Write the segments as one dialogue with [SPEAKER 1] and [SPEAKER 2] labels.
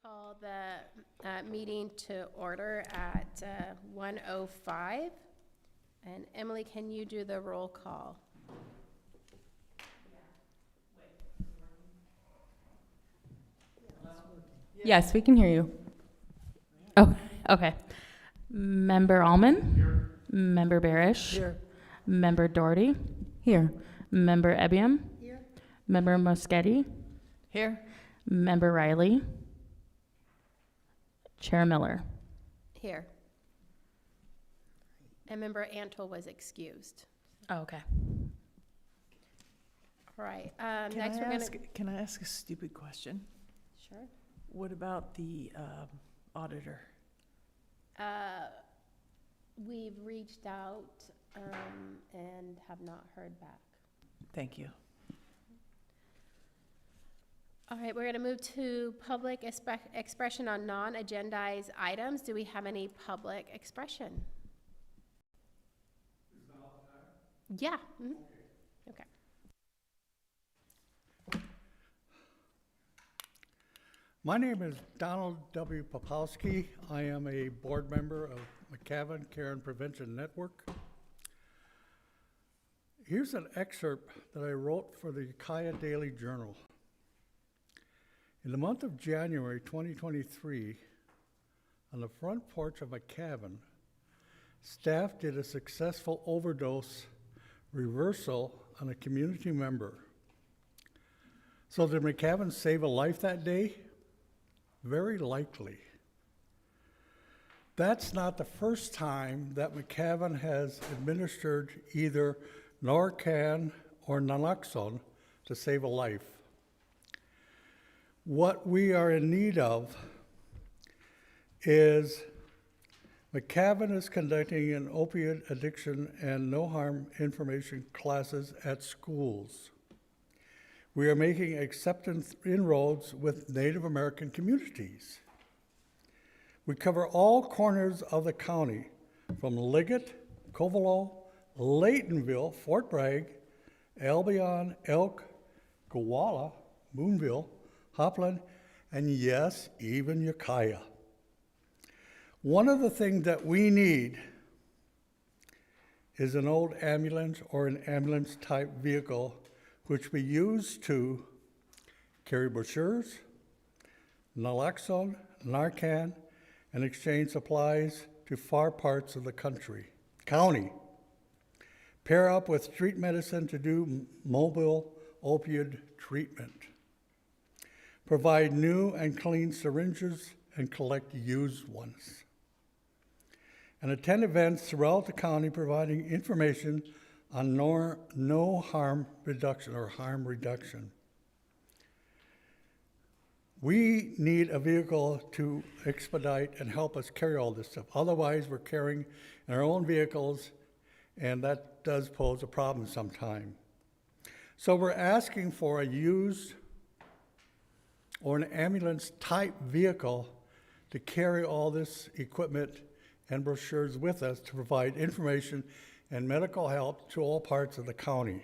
[SPEAKER 1] Call the meeting to order at 1:05. And Emily, can you do the roll call?
[SPEAKER 2] Yes, we can hear you. Oh, okay. Member Allman? Here. Member Barish?
[SPEAKER 3] Here.
[SPEAKER 2] Member Doherty? Here. Member Ebbium?
[SPEAKER 3] Here.
[SPEAKER 2] Member Moschetti?
[SPEAKER 3] Here.
[SPEAKER 2] Member Riley? Chair Miller?
[SPEAKER 1] Here. And Member Antle was excused.
[SPEAKER 2] Oh, okay.
[SPEAKER 1] All right, next we're gonna.
[SPEAKER 3] Can I ask a stupid question?
[SPEAKER 1] Sure.
[SPEAKER 3] What about the auditor?
[SPEAKER 1] We've reached out and have not heard back.
[SPEAKER 3] Thank you.
[SPEAKER 1] All right, we're going to move to public expression on non-agendized items. Do we have any public expression? Is now the time? Yeah. Mm-hmm. Okay.
[SPEAKER 4] My name is Donald W. Popowski. I am a board member of McCavan Care and Prevention Network. Here's an excerpt that I wrote for the Ukiah Daily Journal. In the month of January 2023, on the front porch of McCavan, staff did a successful overdose reversal on a community member. So did McCavan save a life that day? Very likely. That's not the first time that McCavan has administered either Narcan or naloxone to save a life. What we are in need of is McCavan is conducting an opioid addiction and no harm information classes at schools. We are making acceptance inroads with Native American communities. We cover all corners of the county, from Liggett, Covelo, Laytonville, Fort Bragg, Albion, Elk, Gowalla, Boonville, Hopland, and yes, even Ukiah. One of the things that we need is an old ambulance or an ambulance-type vehicle which we use to carry brochures, naloxone, Narcan, and exchange supplies to far parts of the county. Pair up with street medicine to do mobile opioid treatment. Provide new and clean syringes and collect used ones. And attend events throughout the county providing information on no harm reduction or harm reduction. We need a vehicle to expedite and help us carry all this stuff. Otherwise, we're carrying in our own vehicles, and that does pose a problem sometime. So we're asking for a used or an ambulance type vehicle to carry all this equipment and brochures with us to provide information and medical help to all parts of the county.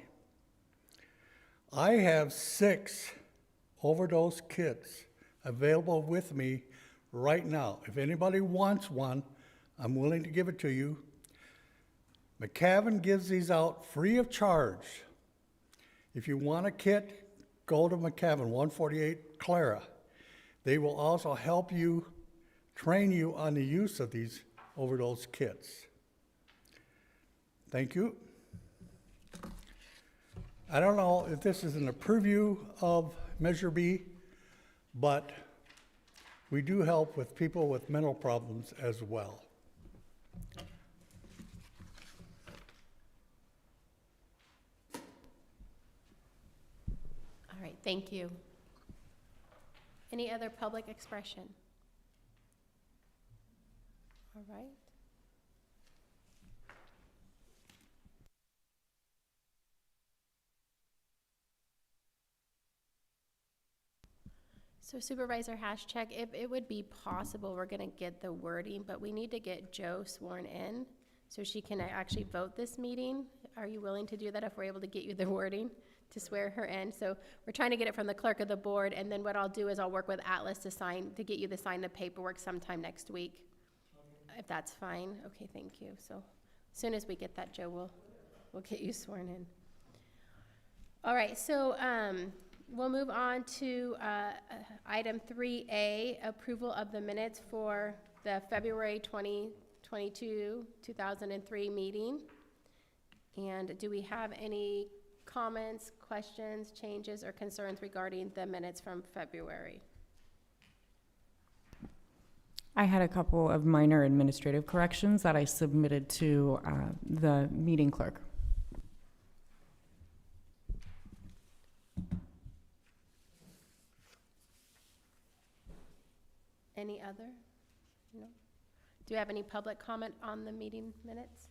[SPEAKER 4] I have 6 overdose kits available with me right now. If anybody wants one, I'm willing to give it to you. McCavan gives these out free of charge. If you want a kit, go to McCavan, 148 Clara. They will also help you, train you on the use of these overdose kits. Thank you. I don't know if this is in the purview of Measure B, but we do help with people with mental problems as well.
[SPEAKER 1] All right, thank you. Any other public expression? All right. So Supervisor Hashtag, if it would be possible, we're gonna get the wording, but we need to get Joe sworn in so she can actually vote this meeting. Are you willing to do that if we're able to get you the wording to swear her in. So we're trying to get it from the clerk of the board, and then what I'll do is I'll work with Atlas to get you to sign the paperwork sometime next week, if that's fine. Okay, thank you. So as soon as we get that, Joe, we'll get you sworn in. All right, so we'll move on to item 3A, approval of the minutes for the February 2022, 2003 meeting. And do we have any comments, questions, changes, or concerns regarding the minutes from February?
[SPEAKER 5] I had a couple of minor administrative corrections that I submitted to the meeting clerk.
[SPEAKER 1] Any other? No? Do you have any public comment on the meeting minutes?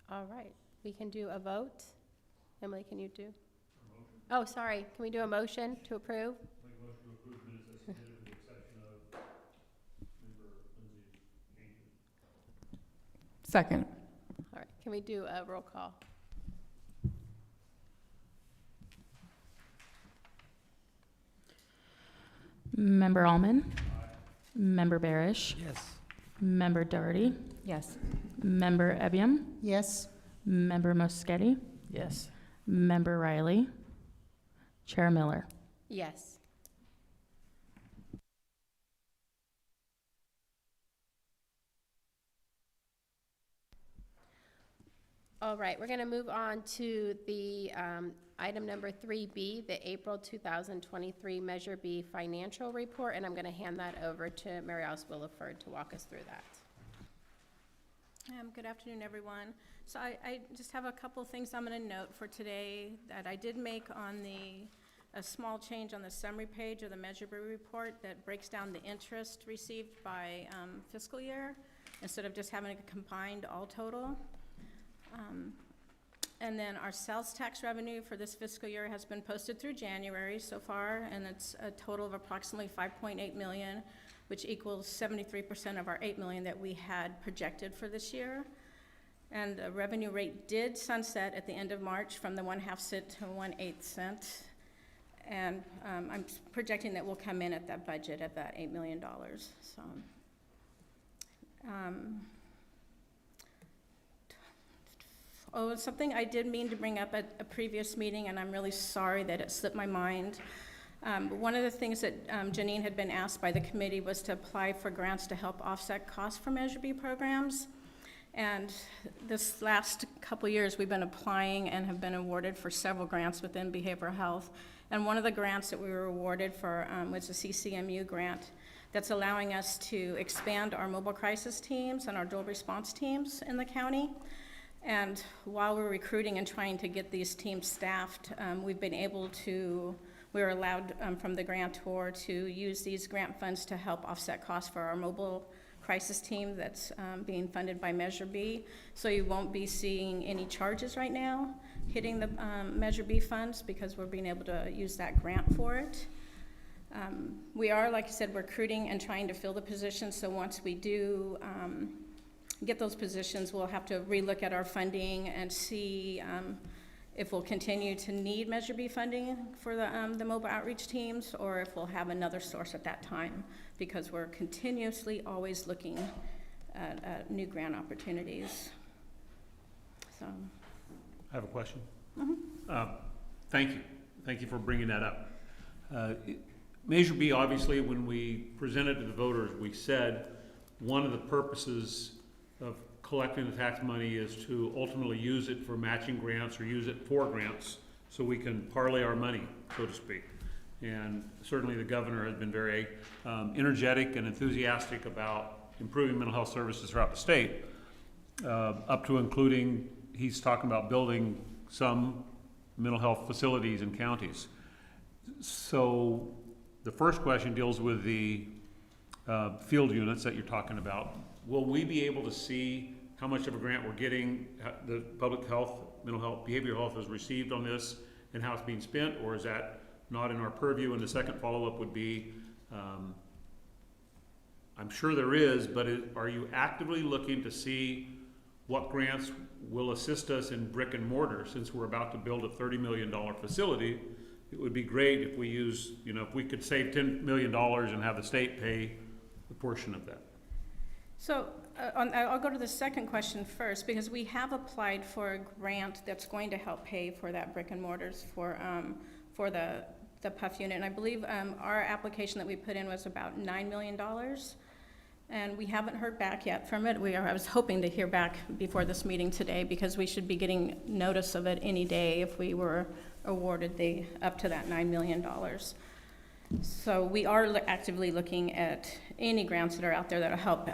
[SPEAKER 1] All right, we can do a vote. Emily, can you do? Oh, sorry, can we do a motion to approve?
[SPEAKER 6] Make a motion to approve minutes as submitted with the exception of member Lindsay's changes.
[SPEAKER 5] Second.
[SPEAKER 1] All right, can we do a roll call?
[SPEAKER 2] Member Alman. Member Barish.
[SPEAKER 3] Yes.
[SPEAKER 2] Member Doherty.
[SPEAKER 5] Yes.
[SPEAKER 2] Member Ebium.
[SPEAKER 5] Yes.
[SPEAKER 2] Member Moschetti.
[SPEAKER 3] Yes.
[SPEAKER 2] Member Riley. Chair Miller.
[SPEAKER 1] Yes. All right, we're going to move on to the item number 3B, the April 2023 Measure B financial report, and I'm going to hand that over to Mary Alice Williford to walk us through that.
[SPEAKER 7] Good afternoon, everyone. So I just have a couple things I'm going to note for today that I did make on a small change on the summary page of the Measure B report that breaks down the interest received by fiscal year instead of just having a combined all total. And then our sales tax revenue for this fiscal year has been posted through January so far, and it's a total of approximately 5.8 million, which equals 73% of our 8 million that we had projected for this year. And the revenue rate did sunset at the end of March from the 1/2 cent to 1/8 cent. And I'm projecting that we'll come in at that budget at about $8 million. So, something I did mean to bring up at a previous meeting, and I'm really sorry that it slipped my mind. One of the things that Janine had been asked by the committee was to apply for grants to help offset costs for Measure B programs. And this last couple years, we've been applying and have been awarded for several grants within behavioral health. And one of the grants that we were awarded for was a CCMU grant that's allowing us to expand our mobile crisis teams and our dual response teams in the county. And while we're recruiting and trying to get these teams staffed, we were allowed from the grantor to use these grant funds to help offset costs for our mobile crisis team that's being funded by Measure B. So you won't be seeing any charges right now hitting the Measure B funds because we're being able to use that grant for it. We are, like I said, recruiting and trying to fill the positions, so once we do get those positions, we'll have to relook at our funding and see if we'll continue to need Measure B funding for the mobile outreach teams, or if we'll have another source at that time, because we're continuously always looking at new grant opportunities. So.
[SPEAKER 6] I have a question. Thank you. Thank you for bringing that up. Measure B, obviously, when we presented to the voters, we said one of the purposes of collecting the tax money is to ultimately use it for matching grants or use it for grants so we can parlay our money, so to speak. And certainly the governor has been very energetic and enthusiastic about improving mental health services throughout the state, up to including, he's talking about building some mental health facilities in counties. So the first question deals with the field units that you're talking about. Will we be able to see how much of a grant we're getting, the public health, mental health, behavioral health has received on this, and how it's being spent, or is that not in our purview? And the second follow-up would be, I'm sure there is, but are you actively looking to see what grants will assist us in brick and mortar, since we're about to build a $30 million facility. It would be great if we use, if we could save $10 million and have the state pay a portion of that.
[SPEAKER 7] So I'll go to the second question first, because we have applied for a grant that's going to help pay for that brick and mortars for the PUF unit. And I believe our application that we put in was about $9 million. And we haven't heard back yet from it. I was hoping to hear back before this meeting today, because we should be getting notice of it any day if we were awarded up to that $9 million. So we are actively looking at any grants that are out there that will help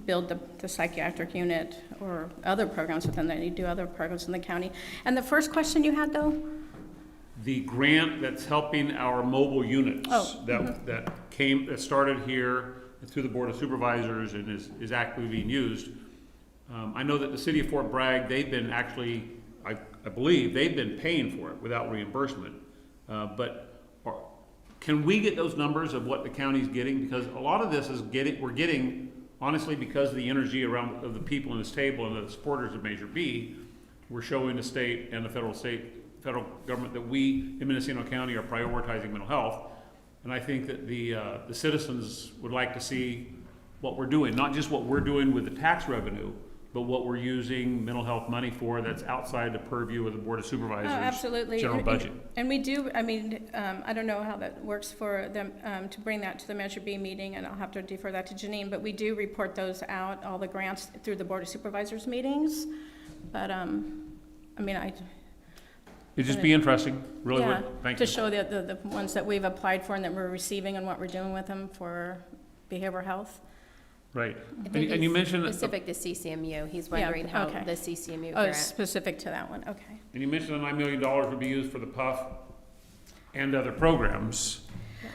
[SPEAKER 7] build the psychiatric unit or other programs within that. You do other programs in the county. And the first question you had, though?
[SPEAKER 6] The grant that's helping our mobile units that started here through the Board of Supervisors and is actively being used. I know that the city of Fort Bragg, they've been actually, I believe, they've been paying for it without reimbursement. Can we get those numbers of what the county's getting? Because a lot of this we're getting, honestly, because of the energy of the people in this table and the supporters of Measure B, we're showing the state and the federal government that we in Mendocino County are prioritizing mental health. And I think that the citizens would like to see what we're doing, not just what we're doing with the tax revenue, but what we're using mental health money for that's outside the purview of the Board of Supervisors.
[SPEAKER 7] Oh, absolutely.
[SPEAKER 6] General budget.
[SPEAKER 7] And we do, I don't know how that works for them to bring that to the Measure B meeting, and I'll have to defer that to Janine, but we do report those out, all the grants, through the Board of Supervisors meetings. But,
[SPEAKER 6] It'd just be interesting, really would. Thank you.
[SPEAKER 7] To show the ones that we've applied for and that we're receiving and what we're doing with them for behavioral health.
[SPEAKER 6] Right.
[SPEAKER 1] I think
[SPEAKER 6] And you
[SPEAKER 1] it's
[SPEAKER 6] mentioned,
[SPEAKER 1] specific to CCMU. He's wondering how
[SPEAKER 7] okay.
[SPEAKER 1] the CCMU
[SPEAKER 7] Oh,
[SPEAKER 1] grant.
[SPEAKER 7] it's specific to that one, okay.
[SPEAKER 6] and you mentioned the $9 million would be used for the PUF and other programs.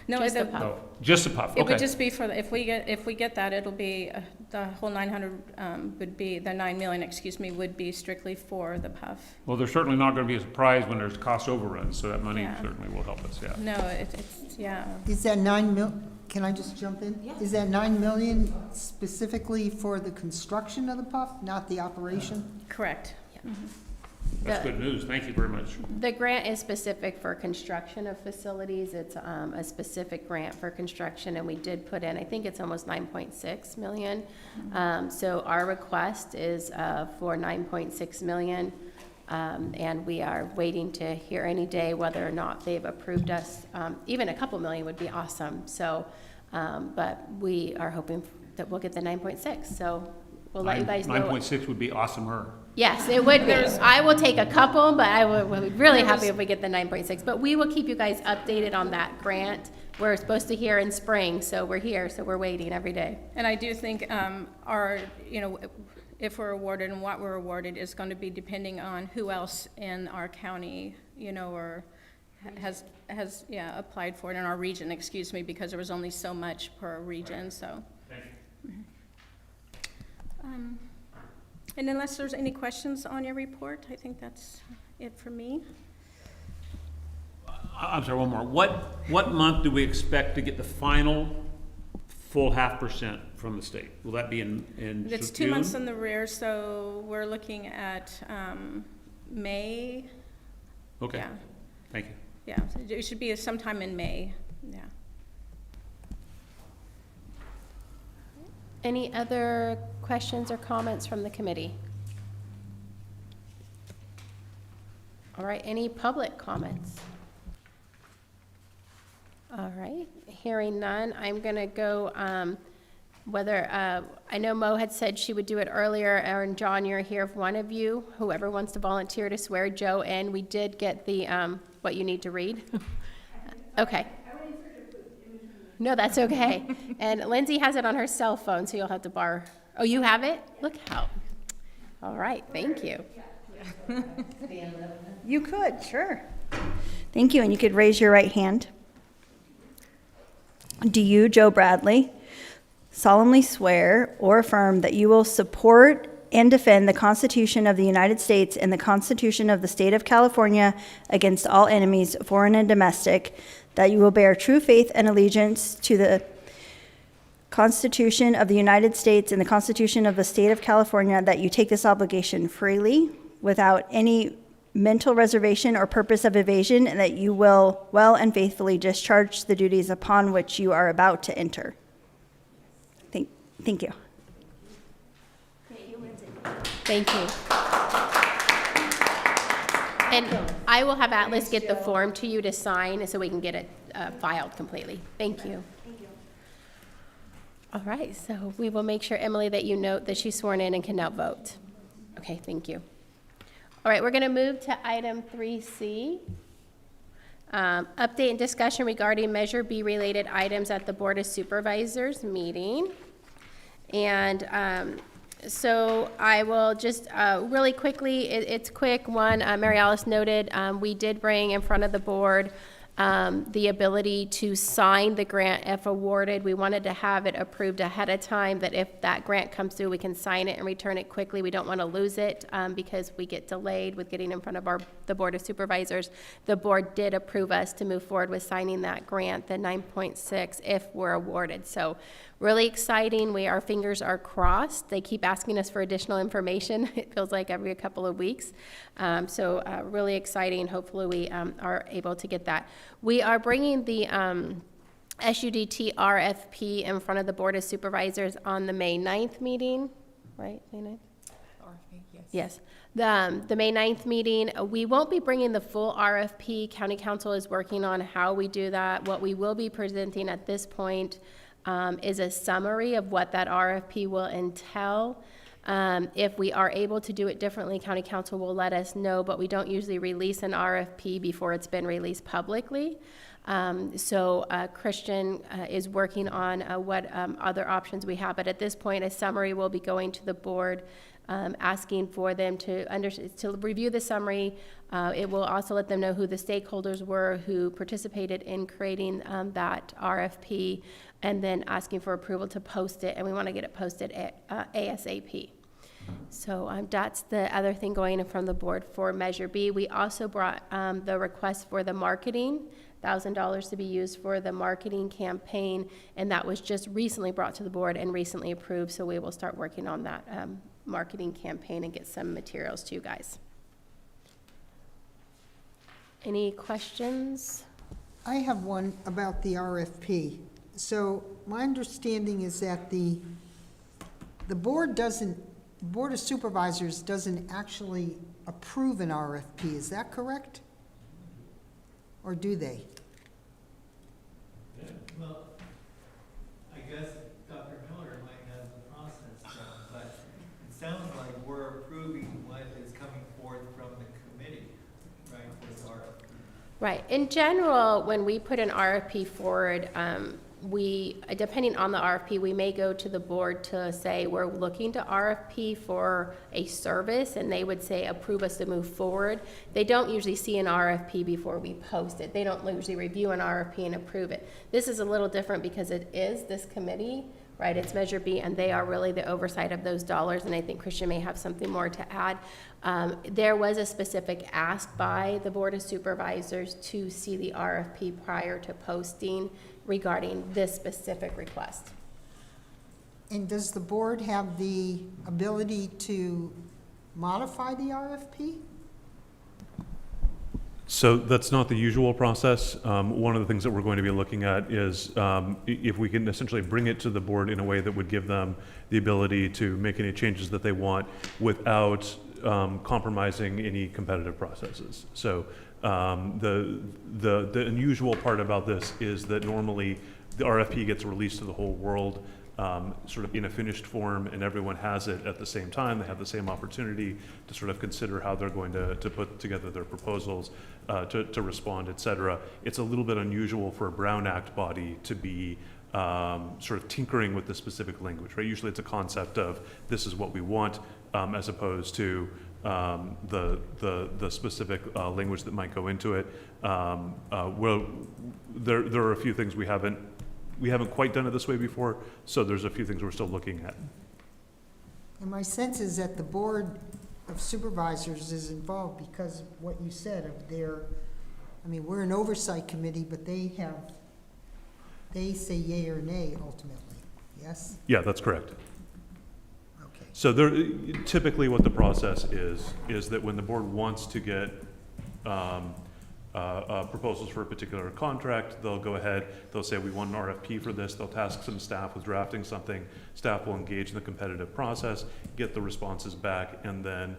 [SPEAKER 7] No,
[SPEAKER 1] Just the
[SPEAKER 7] the-
[SPEAKER 1] PUF.
[SPEAKER 6] Oh, just the PUF,
[SPEAKER 7] It would
[SPEAKER 6] okay.
[SPEAKER 7] just be for, if we get that, it'll be, the whole 900 would be, the 9 million, excuse me, would be strictly for the PUF.
[SPEAKER 6] Well, there's certainly not gonna be a surprise when there's cost overruns, so that money
[SPEAKER 7] Yeah.
[SPEAKER 6] certainly will help us, yeah.
[SPEAKER 7] No, it's, yeah.
[SPEAKER 8] Is that 9 mil, can I just jump in? Yeah. Is that 9 million specifically for the construction of the PUF, not the operation?
[SPEAKER 7] Correct.
[SPEAKER 6] That's
[SPEAKER 1] The-
[SPEAKER 6] good news, thank you very much.
[SPEAKER 1] The grant is specific for construction of facilities. It's a specific grant for construction, and we did put in, I think it's almost 9.6 million. So our request is for 9.6 million, and we are waiting to hear any day whether or not they've approved us. Even a couple million would be awesome. So, but we are hoping that we'll get the 9.6. So we'll let you guys know.
[SPEAKER 6] 9.6 would be awesomer.
[SPEAKER 1] Yes, it would be. I will take a couple, but we'll be really happy if we get the 9.6. But we will keep you guys updated on that grant. We're supposed to hear in spring, so we're here, so we're waiting every day.
[SPEAKER 7] And I do think if we're awarded and what we're awarded is going to be depending on who else in our county, or has applied for it in our region, excuse me, because there was only so much per region, so.
[SPEAKER 6] Thank you.
[SPEAKER 7] And unless there's any questions on your report, I think that's it for me.
[SPEAKER 6] I'm sorry, one more. What month do we expect to get the final full 0.5% from the state? Will that be in June?
[SPEAKER 7] It's 2 months in the rear, so we're looking at May.
[SPEAKER 6] Okay,
[SPEAKER 7] Yeah,
[SPEAKER 6] thank you.
[SPEAKER 7] yeah, it should be sometime in May, yeah.
[SPEAKER 1] Any other questions or comments from the committee? All right, any public comments? All right, hearing none, I'm gonna go, I know Mo had said she would do it earlier, and John, you're here, if one of you, whoever wants to volunteer to swear Joe in, we did get the, what you need to read. Okay. No, that's okay. And Lindsay has it on her cell phone, so you'll have to borrow. Oh, you have it? Look how. All right, thank you.
[SPEAKER 9] You could, sure. Thank you, and you could raise your right hand. Do you, Joe Bradley, solemnly swear or affirm that you will support and defend the Constitution of the United States and the Constitution of the State of California against all enemies, foreign and domestic, that you will bear true faith and allegiance to the Constitution of the United States and the Constitution of the State of California, that you take this obligation freely without any mental reservation or purpose of evasion, and that you will well and faithfully discharge the duties upon which you are about to enter. Thank you.
[SPEAKER 1] Thank you. And I will have Atlas get the form to you to sign so we can get it filed completely. Thank you. All right, so we will make sure, Emily, that you note that she's sworn in and can now vote. Okay, thank you. All right, we're going to move to item 3C. Update and discussion regarding Measure B related items at the Board of Supervisors meeting. And so I will just really quickly, it's quick. One, Mary Alice noted, we did bring in front of the board the ability to sign the grant if awarded. We wanted to have it approved ahead of time, that if that grant comes through, we can sign it and return it quickly. We don't want to lose it because we get delayed with getting in front of the Board of Supervisors. The board did approve us to move forward with signing that grant, the 9.6, if we're awarded. So really exciting. Our fingers are crossed. They keep asking us for additional information. It feels like every couple of weeks. So really exciting. Hopefully we are able to get that. We are bringing the SUDT RFP in front of the Board of Supervisors on the May 9th meeting, right? May 9th?
[SPEAKER 5] RFP, yes.
[SPEAKER 1] Yes. The May 9th meeting, we won't be bringing the full RFP. County Council is working on how we do that. What we will be presenting at this point is a summary of what that RFP will entail. If we are able to do it differently, County Council will let us know, but we don't usually release an RFP before it's been released publicly. So Christian is working on what other options we have, but at this point, a summary will be going to the board, asking for them to review the summary. It will also let them know who the stakeholders were who participated in creating that RFP, and then asking for approval to post it, and we want to get it posted ASAP. So that's the other thing going in from the board for Measure B. We also brought the request for the marketing, $1,000 to be used for the marketing campaign, and that was just recently brought to the board and recently approved, so we will start working on that marketing campaign and get some materials to you guys. Any questions?
[SPEAKER 8] I have one about the RFP. So my understanding is that the Board of Supervisors doesn't actually approve an RFP, is that correct? Or do they?
[SPEAKER 10] Well, I guess Dr. Miller might have the process down, but it sounds like we're approving what is coming forth from the committee, right, this RFP.
[SPEAKER 1] Right. In general, when we put an RFP forward, depending on the RFP, we may go to the board to say, we're looking to RFP for a service, and they would say, approve us to move forward. They don't usually see an RFP before we post it. They don't usually review an RFP and approve it. This is a little different because it is this committee, right? It's Measure B, and they are really the oversight of those dollars, and I think Christian may have something more to add. There was a specific ask by the Board of Supervisors to see the RFP prior to posting regarding this specific request.
[SPEAKER 8] And does the board have the ability to modify the RFP?
[SPEAKER 11] So that's not the usual process. One of the things that we're going to be looking at is if we can essentially bring it to the board in a way that would give them the ability to make any changes that they want without compromising any competitive processes. So the unusual part about this is that normally the RFP gets released to the whole world sort of in a finished form, and everyone has it at the same time. They have the same opportunity to sort of consider how they're going to put together their proposals, to respond, et cetera. It's a little bit unusual for a Brown Act body to be sort of tinkering with the specific language, right? Usually it's a concept of this is what we want, as opposed to the specific language that might go into it. Well, there are a few things we haven't quite done it this way before, so there's a few things we're still looking at.
[SPEAKER 8] And my sense is that the Board of Supervisors is involved because of what you said of we're an oversight committee, but they say yay or nay ultimately. Yes?
[SPEAKER 11] Yeah, that's correct.
[SPEAKER 8] Okay.
[SPEAKER 11] So there, typically what the process is that when the board wants to get proposals for a particular contract, they'll go ahead, they'll say, we want an RFP for this, they'll task some staff with drafting something, staff will engage in the competitive process, get the responses back, and then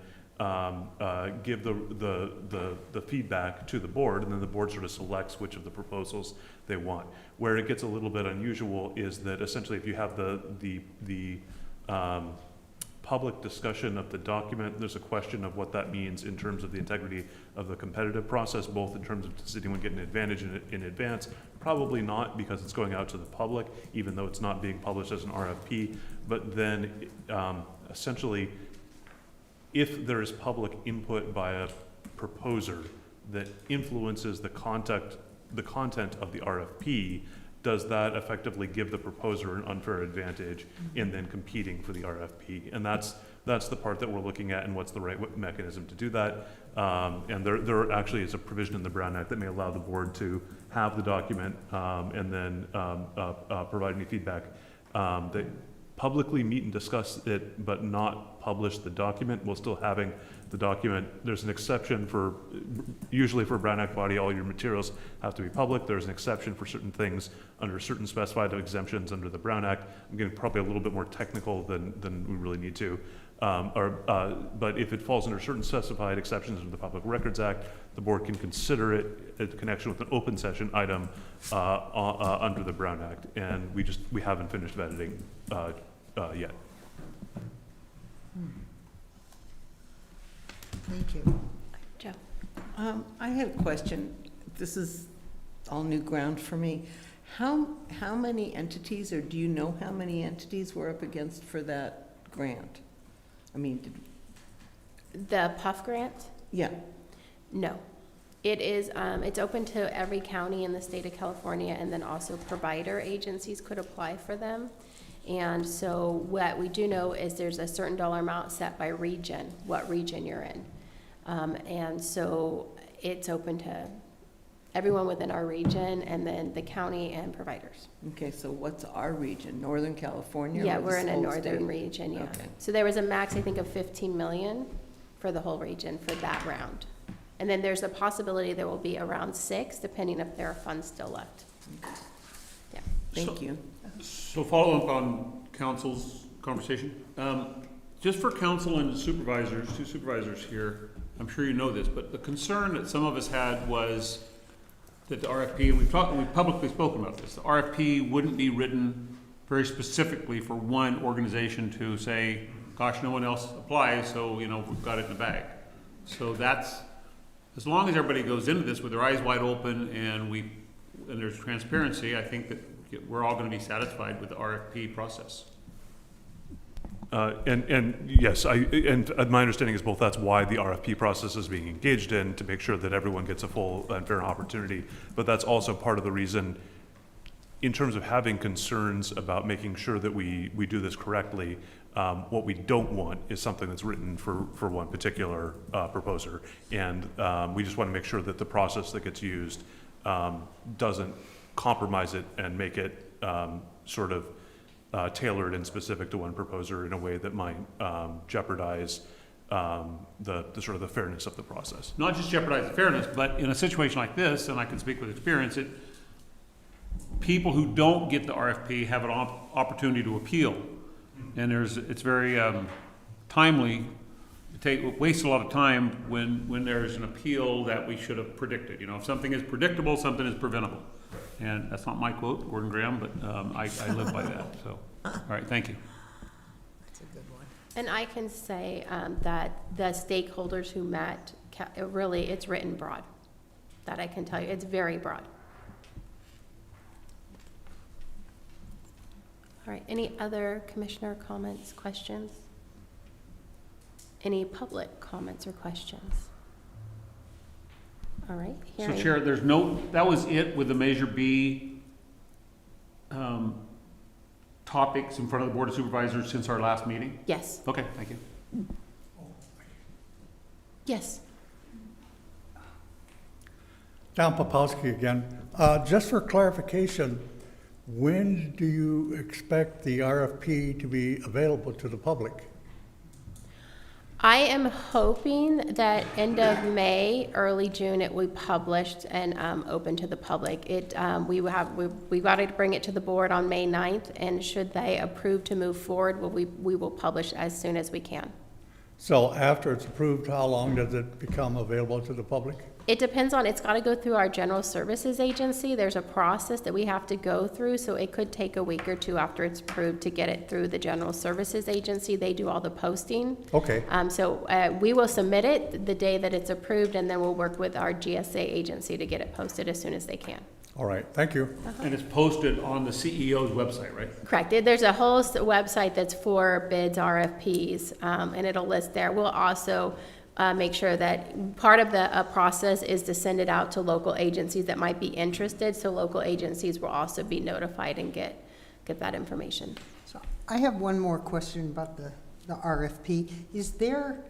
[SPEAKER 11] give the feedback to the board, and then the board sort of selects which of the proposals they want. Where it gets a little bit unusual is that essentially if you have the public discussion of the document, there's a question of what that means in terms of the integrity of the competitive process, both in terms of does anyone get an advantage in advance? Probably not, because it's going out to the public, even though it's not being published as an RFP. But then essentially, if there is public input by a proposer that influences the content of the RFP, does that effectively give the proposer an unfair advantage in then competing for the RFP? And that's the part that we're looking at, and what's the right mechanism to do that. And there actually is a provision in the Brown Act that may allow the board to have the document and then provide any feedback. They publicly meet and discuss it, but not publish the document while still having the document. There's an exception for, usually for a Brown Act body, all your materials have to be public. There's an exception for certain things under certain specified exemptions under the Brown Act. I'm getting probably a little bit more technical than we really need to. But if it falls under certain specified exceptions under the Public Records Act, the board can consider it in connection with an open session item under the Brown Act. And we haven't finished editing yet.
[SPEAKER 8] Thank you.
[SPEAKER 1] Joe?
[SPEAKER 12] I had a question. This is all new ground for me. How many entities, or do you know how many entities we're up against for that grant? I mean,
[SPEAKER 1] The PUF grant?
[SPEAKER 12] yeah,
[SPEAKER 1] No. It is, it's open to every county in the state of California, and then also provider agencies could apply for them. And so what we do know is there's a certain dollar amount set by region, what region you're in. And so it's open to everyone within our region, and then the county and providers.
[SPEAKER 12] okay, so what's our region, Northern California?
[SPEAKER 1] Yeah,
[SPEAKER 12] or
[SPEAKER 1] we're in a
[SPEAKER 12] this whole
[SPEAKER 1] northern
[SPEAKER 12] state?
[SPEAKER 1] region, yeah.
[SPEAKER 12] Okay.
[SPEAKER 1] So there was a max, I think, of 15 million for the whole region for that round. And then there's a possibility there will be around 6, depending if there are funds still left. Yeah.
[SPEAKER 12] Thank you.
[SPEAKER 6] So follow up on council's conversation. Just for council and supervisors, two supervisors here, I'm sure you know this, but the concern that some of us had was that the RFP, and we've publicly spoken about this, the RFP wouldn't be written very specifically for one organization to say, gosh, no one else applies, so, we've got it in the bag. So that's, as long as everybody goes into this with their eyes wide open and there's transparency, I think that we're all gonna be satisfied with the RFP process.
[SPEAKER 11] And yes, and my understanding is both that's why the RFP process is being engaged in, to make sure that everyone gets a full and fair opportunity. But that's also part of the reason, in terms of having concerns about making sure that we do this correctly. What we don't want is something that's written for one particular proposer. And we just want to make sure that the process that gets used doesn't compromise it and make it sort of tailored and specific to one proposer in a way that might jeopardize the sort of the fairness of the process.
[SPEAKER 6] Not just jeopardize the fairness, but in a situation like this, and I can speak with experience, people who don't get the RFP have an opportunity to appeal. And it's very timely. It wastes a lot of time when there's an appeal that we should have predicted. If something is predictable, something is preventable. And that's not my quote, Gordon Graham, but I live by that. So, all right, thank you.
[SPEAKER 8] That's a good one.
[SPEAKER 1] And I can say that the stakeholders who met, really, it's written broad. That I can tell you, it's very broad. All right, any other commissioner comments, questions? Any public comments or questions? All right.
[SPEAKER 6] So Chair, that was it with the Measure B topics in front of the Board of Supervisors since our last meeting?
[SPEAKER 1] Yes.
[SPEAKER 6] Okay, thank you.
[SPEAKER 1] Yes.
[SPEAKER 4] Don Popowski again. Just for clarification, when do you expect the RFP to be available to the public?
[SPEAKER 1] I am hoping that end of May, early June, it will be published and open to the public. We've got to bring it to the board on May 9th, and should they approve to move forward, we will publish as soon as we can.
[SPEAKER 4] So after it's approved, how long does it become available to the public?
[SPEAKER 1] It depends on, it's got to go through our general services agency. There's a process that we have to go through, so it could take a week or two after it's approved to get it through the general services agency. They do all the posting.
[SPEAKER 4] Okay,
[SPEAKER 1] We will submit it the day that it's approved, and then we'll work with our GSA agency to get it posted as soon as they can.
[SPEAKER 4] all right, thank you.
[SPEAKER 6] And it's posted on the CEO's website, right?
[SPEAKER 1] Correct. There's a whole website that's for bids, RFPs, and it'll list there. We'll also make sure that part of the process is to send it out to local agencies that might be interested, so local agencies will also be notified and get that information.
[SPEAKER 8] So I have one more question about the RFP. Is there,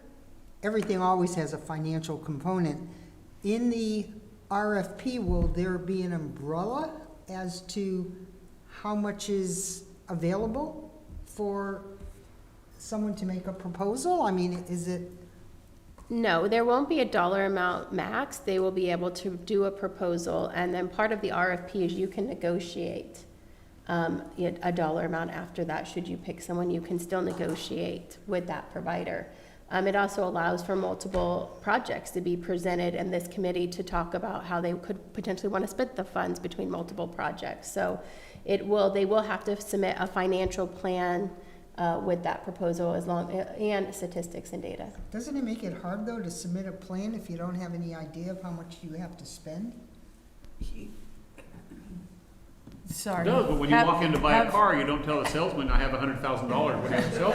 [SPEAKER 8] everything always has a financial component. In the RFP, will there be an umbrella as to how much is available for someone to make a proposal? I mean, is it?
[SPEAKER 1] No, there won't be a dollar amount max. They will be able to do a proposal, and then part of the RFP is you can negotiate a dollar amount after that. Should you pick someone, you can still negotiate with that provider. It also allows for multiple projects to be presented in this committee to talk about how they could potentially want to split the funds between multiple projects. So they will have to submit a financial plan with that proposal and statistics and data.
[SPEAKER 8] Doesn't it make it hard, though, to submit a plan if you don't have any idea of how much you have to spend?
[SPEAKER 3] Sorry.
[SPEAKER 6] It does, but when you walk in to buy a car, you don't tell the salesman, I have $100,000 when you sell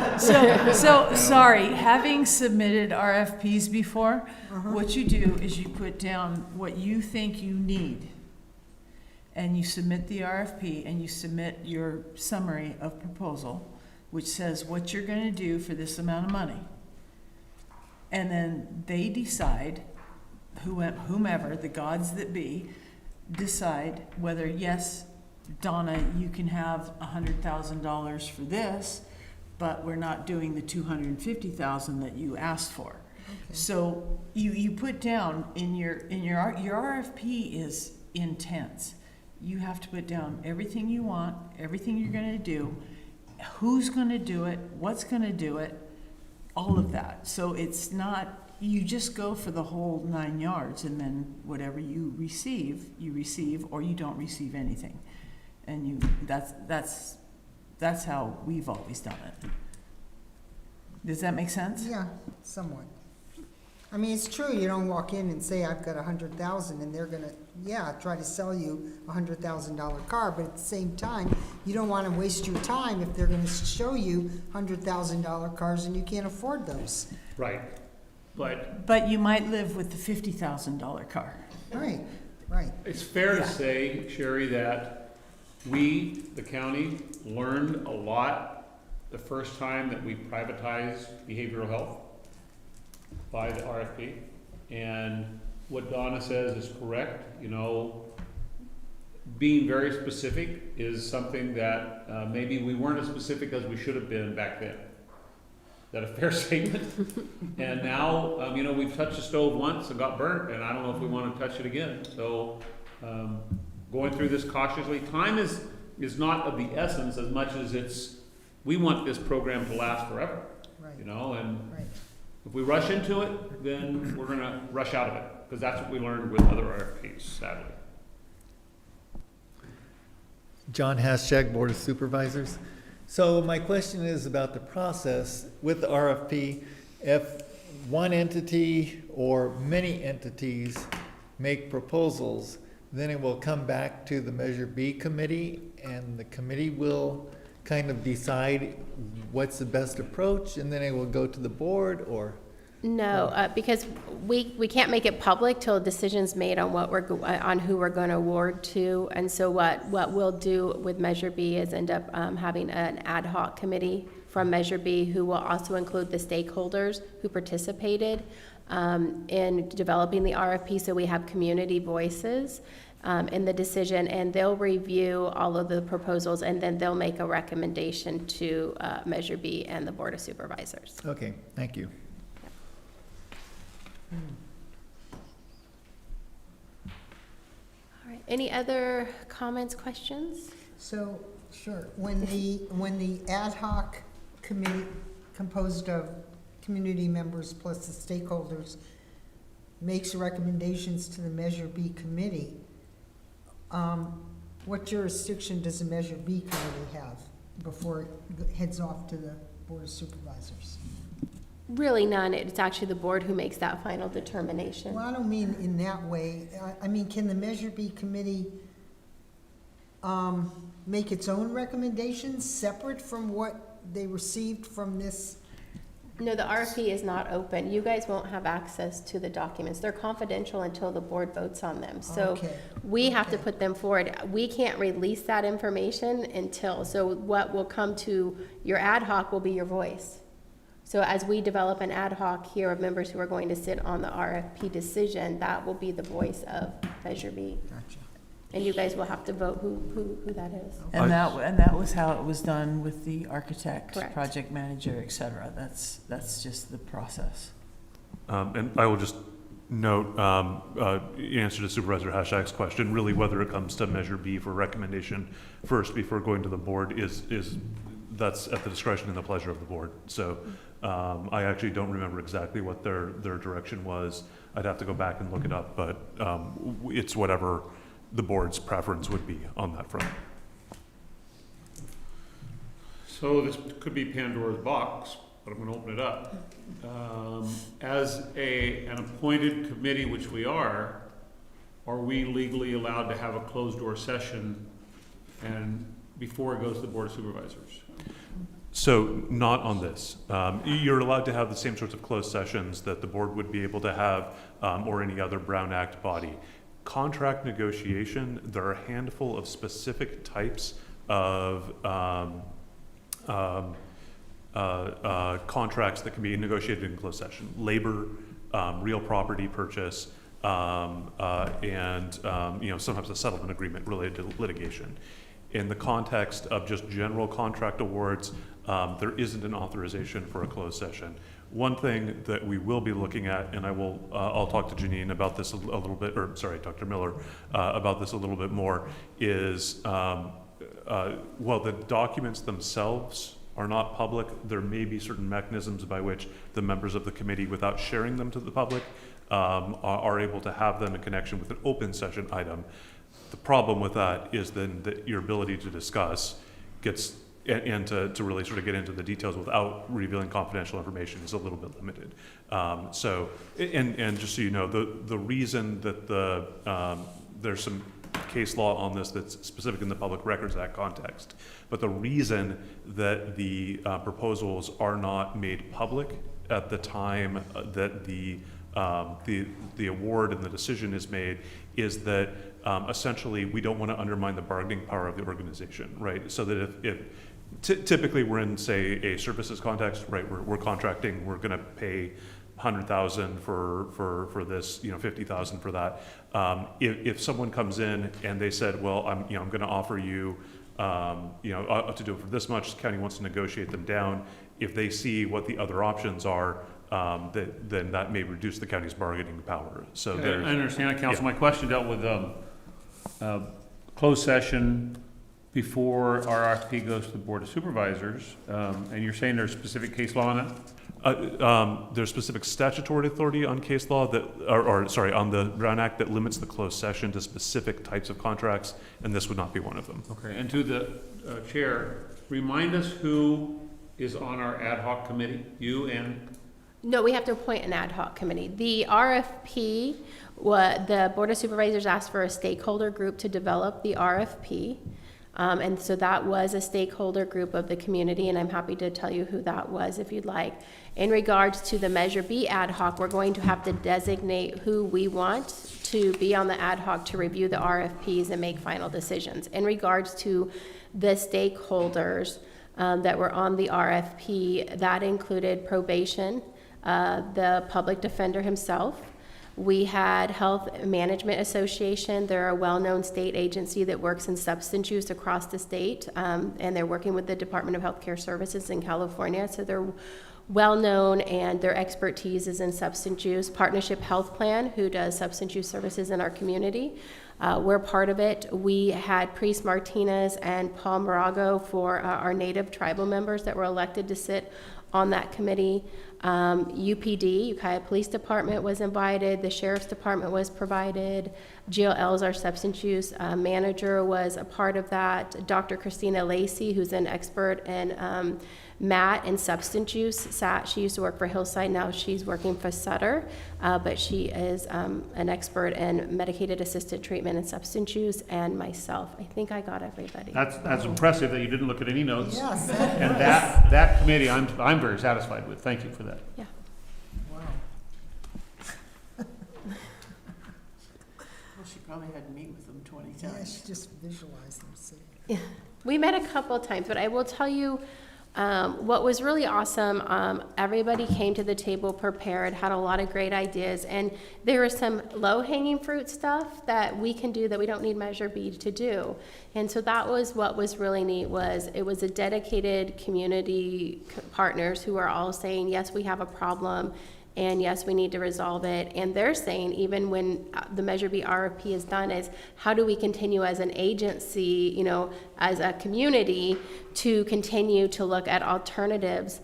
[SPEAKER 6] it.
[SPEAKER 3] So, sorry, having submitted RFPs before, what you do is you put down what you think you need. And you submit the RFP and you submit your summary of proposal, which says what you're gonna do for this amount of money. And then they decide, whomever, the gods that be, decide whether, yes, Donna, you can have $100,000 for this, but we're not doing the $250,000 that you asked for.
[SPEAKER 8] Okay.
[SPEAKER 3] So you put down in your RFP is intense. You have to put down everything you want, everything you're gonna do, who's gonna do it, what's gonna do it, all of that. So it's not, you just go for the whole 9 yards, and then whatever you receive, or you don't receive anything. And that's how we've always done it. Does that make sense?
[SPEAKER 8] Yeah, somewhat. I mean, it's true, you don't walk in and say, I've got 100,000, and they're gonna, try to sell you a $100,000 car, but at the same time, you don't wanna waste your time if they're gonna show you $100,000 cars and you can't afford those.
[SPEAKER 6] Right, but
[SPEAKER 3] But you might live with the $50,000 car.
[SPEAKER 8] Right.
[SPEAKER 6] it's fair to say, Sherry, that we, the county, learned a lot the first time that we privatized behavioral health by the RFP. And what Donna says is correct, being very specific is something that maybe we weren't as specific as we should have been back then. Is that a fair statement? And now, we've touched the stove once and got burnt, and I don't know if we want to touch it again. So, going through this cautiously, time is not of the essence as much as we want this program to last forever.
[SPEAKER 8] Right.
[SPEAKER 6] And
[SPEAKER 8] Right.
[SPEAKER 6] if we rush into it, then we're gonna rush out of it, because that's what we learned with other RFPs, sadly.
[SPEAKER 10] John Haschak, Board of Supervisors. So my question is about the process with the RFP. If one entity or many entities make proposals, then it will come back to the Measure B committee, and the committee will kind of decide what's the best approach, and then it will go to the board, or?
[SPEAKER 1] No, because we can't make it public till a decision's made on on who we're going to award to. And so what we'll do with Measure B is end up having an ad hoc committee from Measure B, who will also include the stakeholders who participated in developing the RFP, so we have community voices in the decision, and they'll review all of the proposals, and then they'll make a recommendation to Measure B and the Board of Supervisors.
[SPEAKER 10] Okay, thank you.
[SPEAKER 1] All right, any other comments, questions?
[SPEAKER 8] So, sure, when the ad hoc committee composed of community members plus the stakeholders makes recommendations to the Measure B committee, what jurisdiction does the Measure B committee have before it heads off to the Board of Supervisors?
[SPEAKER 1] Really none. It's actually the board who makes that final determination.
[SPEAKER 8] Well, I don't mean in that way. I mean, can the Measure B committee make its own recommendations separate from what they received from this?
[SPEAKER 1] No, the RFP is not open. You guys won't have access to the documents. They're confidential until the board votes on them. So
[SPEAKER 8] Okay,
[SPEAKER 1] we have to
[SPEAKER 8] okay.
[SPEAKER 1] put them forward. We can't release that information until, so what will come to your ad hoc will be your voice. So as we develop an ad hoc here of members who are going to sit on the RFP decision, that will be the voice of Measure B.
[SPEAKER 8] Gotcha.
[SPEAKER 1] And you guys will have to vote who that is.
[SPEAKER 3] And that was how it was done with the architect,
[SPEAKER 1] Correct.
[SPEAKER 3] project manager, et cetera. That's just the process.
[SPEAKER 11] And I will just note, in answer to Supervisor Hashak's question, really whether it comes to Measure B for recommendation first before going to the board is that's at the discretion and the pleasure of the board. So I actually don't remember exactly what their direction was. I'd have to go back and look it up, but it's whatever the board's preference would be on that front.
[SPEAKER 6] So this could be Pandora's box, but I'm gonna open it up. As an appointed committee, which we are we legally allowed to have a closed-door session and before it goes to the Board of Supervisors?
[SPEAKER 11] So not on this. You're allowed to have the same sorts of closed sessions that the board would be able to have or any other Brown Act body. Contract negotiation, there are a handful of specific types of contracts that can be negotiated in closed session. Labor, real property purchase, and sometimes a settlement agreement related to litigation. In the context of just general contract awards, there isn't an authorization for a closed session. One thing that we will be looking at, and I'll talk to Janine about this a little bit, or sorry, Dr. Miller, about this a little bit more, is while the documents themselves are not public, there may be certain mechanisms by which the members of the committee, without sharing them to the public, are able to have them in connection with an open session item. The problem with that is then that your ability to discuss gets and to really sort of get into the details without revealing confidential information is a little bit limited. So just so you know, the reason that there's some case law on this that's specific in the Public Records Act context, but the reason that the proposals are not made public at the time that the award and the decision is made is that essentially we don't want to undermine the bargaining power of the organization, right? So that if typically we're in, say, a services context, right? We're contracting, we're going to pay $100,000 for this, $50,000 for that. If someone comes in and they said, well, I'm going to offer you, to do it for this much, the county wants to negotiate them down. If they see what the other options are, then that may reduce the county's bargaining power. So
[SPEAKER 6] I understand, Council. Yeah. My question dealt with closed session before RFP goes to the Board of Supervisors, and you're saying there's specific case law on that?
[SPEAKER 11] There's specific statutory authority on case law on the Brown Act that limits the closed session to specific types of contracts, and this would not be one of them.
[SPEAKER 6] Okay, and to the chair, remind us who is on our ad hoc committee, you and?
[SPEAKER 1] No, we have to appoint an ad hoc committee. The RFP, the Board of Supervisors asked for a stakeholder group to develop the RFP. And so that was a stakeholder group of the community, and I'm happy to tell you who that was if you'd like. In regards to the Measure B ad hoc, we're going to have to designate who we want to be on the ad hoc to review the RFPs and make final decisions. In regards to the stakeholders, that were on the RFP. That included probation, the public defender himself. We had Health Management Association. They're a well-known state agency that works in substance use across the state, and they're working with the Department of Healthcare Services in California, so they're well-known, and their expertise is in substance use. Partnership Health Plan, who does substance use services in our community. We're part of it. We had Priest Martinez and Paul Morago for our Native tribal members that were elected to sit on that committee. UPD, Ukiah Police Department, was invited. The Sheriff's Department was provided. Jill Ells, our substance use manager, was a part of that. Dr. Christina Lacey, who's an expert in MAT and substance use. She used to work for Hillside, now she's working for Sutter, but she is an expert in medicated assisted treatment and substance use, and myself. I think I got everybody.
[SPEAKER 6] That's impressive that you didn't look at any notes.
[SPEAKER 8] Yes.
[SPEAKER 6] And that committee, I'm very satisfied with. Thank you for that.
[SPEAKER 1] Yeah.
[SPEAKER 3] Wow. Well, she probably had to meet with them 20
[SPEAKER 8] Yeah,
[SPEAKER 3] times.
[SPEAKER 8] she just visualized them, see.
[SPEAKER 1] We met a couple times, but I will tell you, what was really awesome, everybody came to the table prepared, had a lot of great ideas, and there was some low-hanging fruit stuff that we can do that we don't need Measure B to do. And so that was what was really neat, was it was a dedicated community partners who are all saying, yes, we have a problem, and yes, we need to resolve it. And they're saying, even when the Measure B RFP is done, is how do we continue as an agency, you know, as a community, to continue to look at alternatives,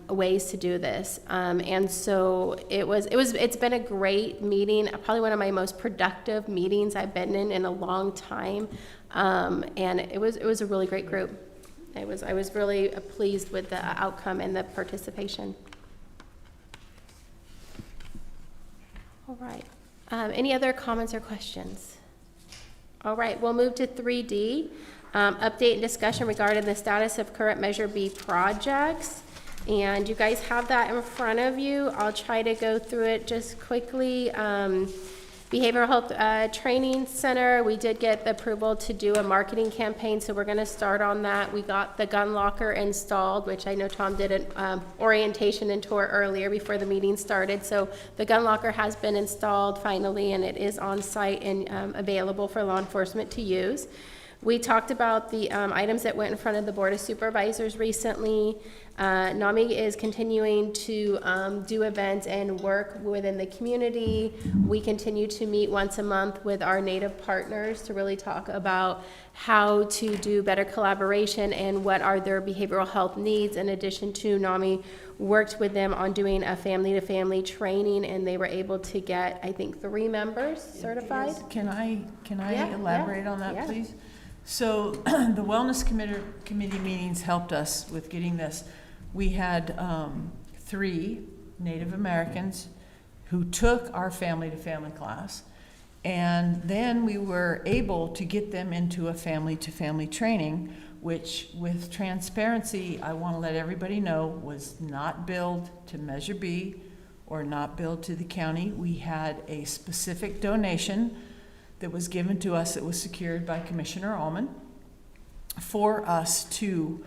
[SPEAKER 1] ways to do this. And so it's been a great meeting, probably one of my most productive meetings I've been in a long time. And it was a really great group. I was really pleased with the outcome and the participation. All right. Any other comments or questions? All right, we'll move to 3D. Update and discussion regarding the status of current Measure B projects. And you guys have that in front of you. I'll try to go through it just quickly. Behavioral Health Training Center, we did get the approval to do a marketing campaign, so we're going to start on that. We got the gun locker installed, which I know Tom did an orientation and tour earlier before the meeting started. So the gun locker has been installed finally, and it is on site and available for law enforcement to use. We talked about the items that went in front of the Board of Supervisors recently. NAMI is continuing to do events and work within the community. We continue to meet once a month with our Native partners to really talk about how to do better collaboration and what are their behavioral health needs. In addition to, NAMI worked with them on doing a family-to-family training, and they were able to get, I think, 3 members certified.
[SPEAKER 3] Can I
[SPEAKER 1] Yeah,
[SPEAKER 3] elaborate
[SPEAKER 1] yeah,
[SPEAKER 3] on that,
[SPEAKER 1] yeah.
[SPEAKER 3] please? So the Wellness Committee meetings helped us with getting this. We had 3 Native Americans who took our family-to-family class, and then we were able to get them into a family-to-family training, which, with transparency, I want to let everybody know, was not billed to Measure B or not billed to the county. We had a specific donation that was given to us, that was secured by Commissioner Allman, for us to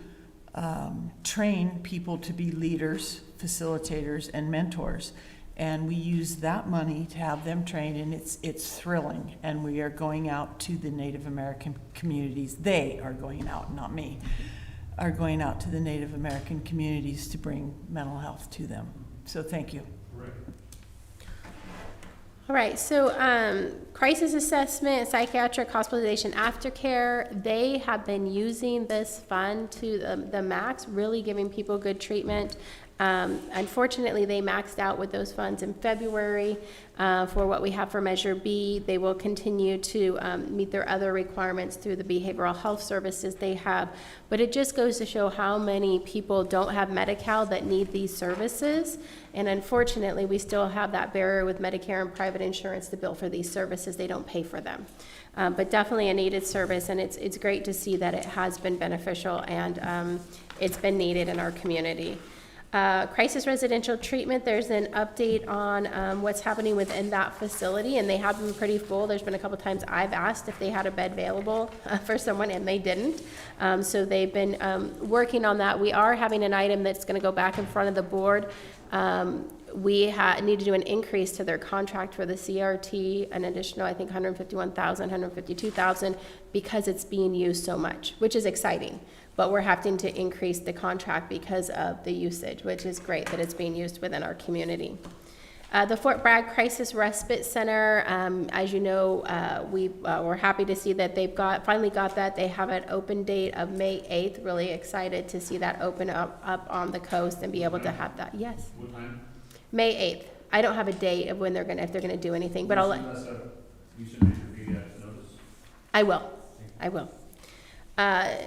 [SPEAKER 3] train people to be leaders, facilitators, and mentors. And we use that money to have them trained, and it's thrilling. And we are going out to the Native American communities. They are going out, not me, are going out to the Native American communities to bring mental health to them. So thank you.
[SPEAKER 1] All right, so crisis assessment, psychiatric hospitalization aftercare, they have been using this fund to the max, really giving people good treatment. Unfortunately, they maxed out with those funds in February for what we have for Measure B. They will continue to meet their other requirements through the behavioral health services they have. But it just goes to show how many people don't have Medi-Cal that need these services. And unfortunately, we still have that barrier with Medicare and private insurance to bill for these services. They don't pay for them. But definitely a needed service, and it's great to see that it has been beneficial and it's been needed in our community. Crisis residential treatment, there's an update on what's happening within that facility, and they have been pretty full. There's been a couple times I've asked if they had a bed available for someone, and they didn't. So they've been working on that. We are having an item that's going to go back in front of the board. We need to do an increase to their contract for the CRT, an additional, I think, $151,000, $152,000, because it's being used so much, which is exciting. But we're having to increase the contract because of the usage, which is great that it's being used within our community. The Fort Bragg Crisis Respite Center, as you know, we're happy to see that they've finally got that. They have an open date of May 8th. Really excited to see that open up on the coast and be able to have that. Yes.
[SPEAKER 6] What time?
[SPEAKER 1] May 8th. I don't have a date of when if they're gonna do anything, but I'll let.
[SPEAKER 6] You should make sure you notice.
[SPEAKER 1] I will.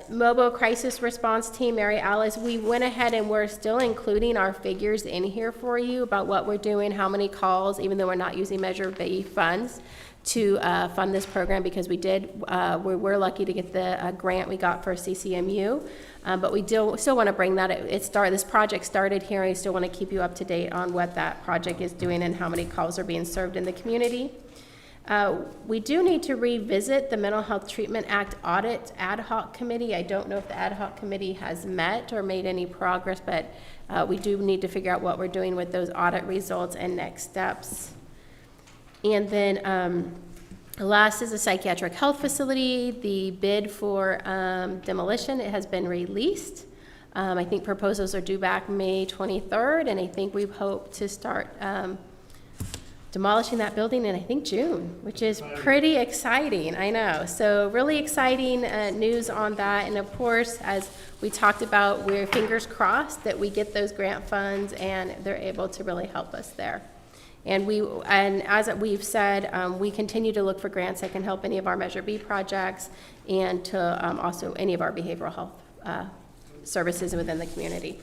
[SPEAKER 1] Mobile Crisis Response Team, Mary Alice, we went ahead and we're still including our figures in here for you about what we're doing, how many calls, even though we're not using Measure B funds to fund this program, because we were lucky to get the grant we got for CCMU, but we still want to bring that. This project started here, and I still want to keep you up to date on what that project is doing and how many calls are being served in the community. We do need to revisit the Mental Health Treatment Act Audit Ad Hoc Committee. I don't know if the Ad Hoc Committee has met or made any progress, but we do need to figure out what we're doing with those audit results and next steps. And then last is a psychiatric health facility. The bid for demolition, it has been released. I think proposals are due back May 23rd, and I think we hope to start demolishing that building in, I think, June, which is pretty exciting, I know. So really exciting news on that. And of course, as we talked about, we're fingers crossed that we get those grant funds and they're able to really help us there. And as we've said, we continue to look for grants that can help any of our Measure B projects and to also any of our behavioral health services within the community.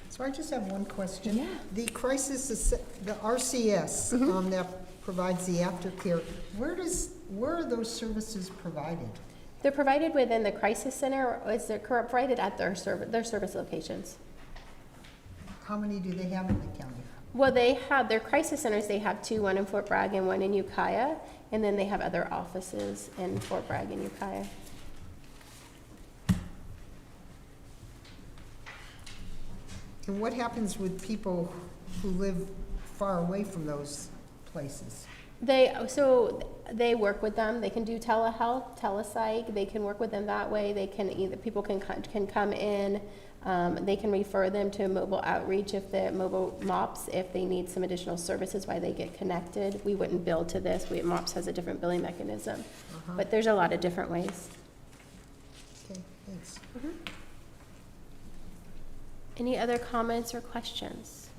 [SPEAKER 8] So I just have one question.
[SPEAKER 1] Yeah.
[SPEAKER 8] The the RCS that provides the aftercare, where are those services provided?
[SPEAKER 1] They're provided within the crisis center, or is they're provided at their service locations.
[SPEAKER 8] How many do they have in the county?
[SPEAKER 1] Well, they have their crisis centers. They have two, one in Fort Bragg and one in Ukiah, and then they have other offices in Fort Bragg and Ukiah.
[SPEAKER 8] And what happens with people who live far away from those places?
[SPEAKER 1] They work with them. They can do telehealth, telepsych. They can work with them that way. People can come in. They can refer them to mobile outreach if mobile MOPS, if they need some additional services while they get connected. We wouldn't bill to this. MOPS has a different billing mechanism. But there's a lot of different ways.
[SPEAKER 8] Okay, thanks.
[SPEAKER 1] Any other comments or questions?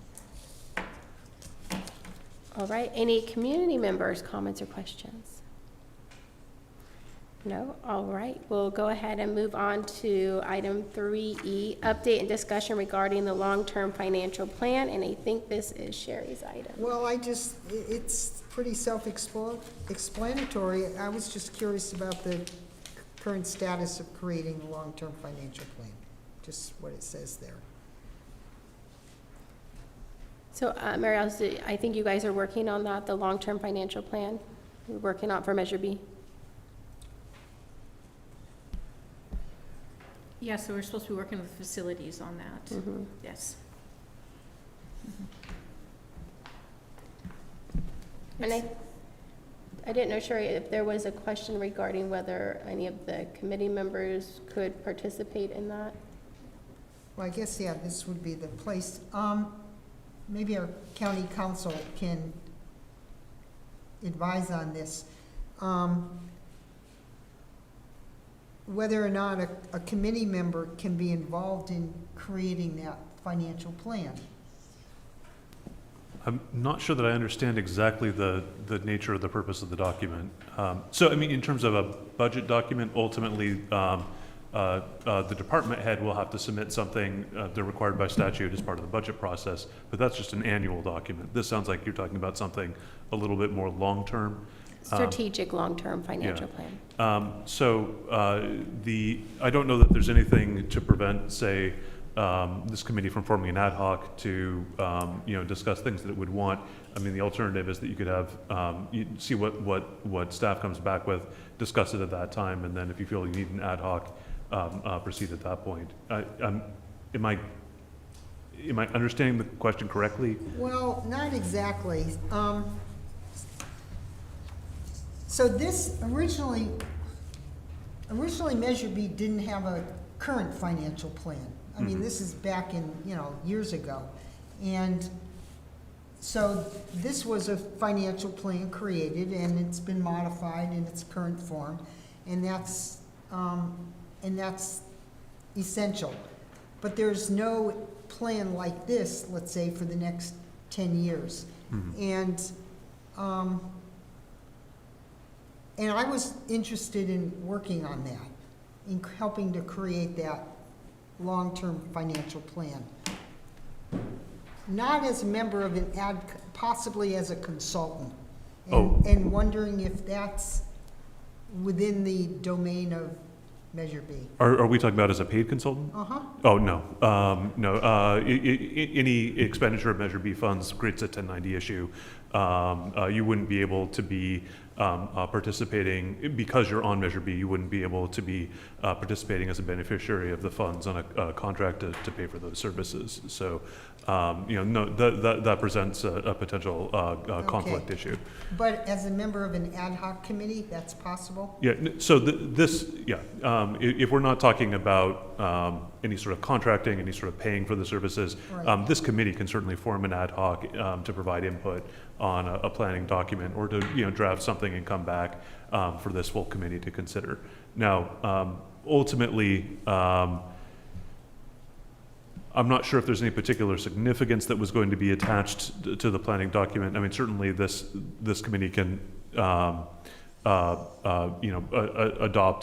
[SPEAKER 1] All right, any community members' comments or questions? No? All right, we'll go ahead and move on to item 3E, update and discussion regarding the long-term financial plan, and I think this is Sherry's item.
[SPEAKER 8] Well, it's pretty self-explanatory. I was just curious about the current status of creating a long-term financial plan, just what it says there.
[SPEAKER 1] So, Mary Alice, I think you guys are working on that, the long-term financial plan? We're working on for Measure B?
[SPEAKER 7] Yeah, so we're supposed to be working with facilities on that. Yes.
[SPEAKER 1] And I didn't know, Sherry, if there was a question regarding whether any of the committee members could participate in that?
[SPEAKER 8] Well, I guess, yeah, this would be the place. Maybe our county council can advise on this. Whether or not a committee member can be involved in creating that financial plan.
[SPEAKER 11] I'm not sure that I understand exactly the nature of the purpose of the document. So, I mean, in terms of a budget document, ultimately, the department head will have to submit something they're required by statute as part of the budget process, but that's just an annual document. This sounds like you're talking about something a little bit more long-term.
[SPEAKER 1] Strategic long-term financial plan.
[SPEAKER 11] I don't know that there's anything to prevent, say, this committee from forming an ad hoc to, discuss things that it would want. I mean, the alternative is that you could have, you see what staff comes back with, discuss it at that time, and then if you feel you need an ad hoc, proceed at that point. Am I understanding the question correctly?
[SPEAKER 8] Well, not exactly. So this originally Measure B didn't have a current financial plan. I mean, this is back in, years ago. And so this was a financial plan created, and it's been modified in its current form, and that's essential. But there's no plan like this, let's say, for the next 10 years. And I was interested in working on that, in helping to create that long-term financial plan. Not as a member of possibly as a consultant. And wondering if that's within the domain of Measure B.
[SPEAKER 11] Are we talking about as a paid consultant?
[SPEAKER 8] Uh-huh.
[SPEAKER 11] Oh, no. No. Any expenditure of Measure B funds creates a 1090 issue. You wouldn't be able to be participating, because you're on Measure B, you wouldn't be able to be participating as a beneficiary of the funds on a contract to pay for those services. So, no, that presents a potential conflict issue.
[SPEAKER 8] But as a member of an ad hoc committee, that's possible?
[SPEAKER 11] Yeah, so if we're not talking about any sort of contracting, any sort of paying for the services,
[SPEAKER 8] Right.
[SPEAKER 11] This committee can certainly form an ad hoc to provide input on a planning document, or to draft something and come back for this full committee to consider. Now, ultimately, I'm not sure if there's any particular significance that was going to be attached to the planning document. I mean, certainly this committee can adopt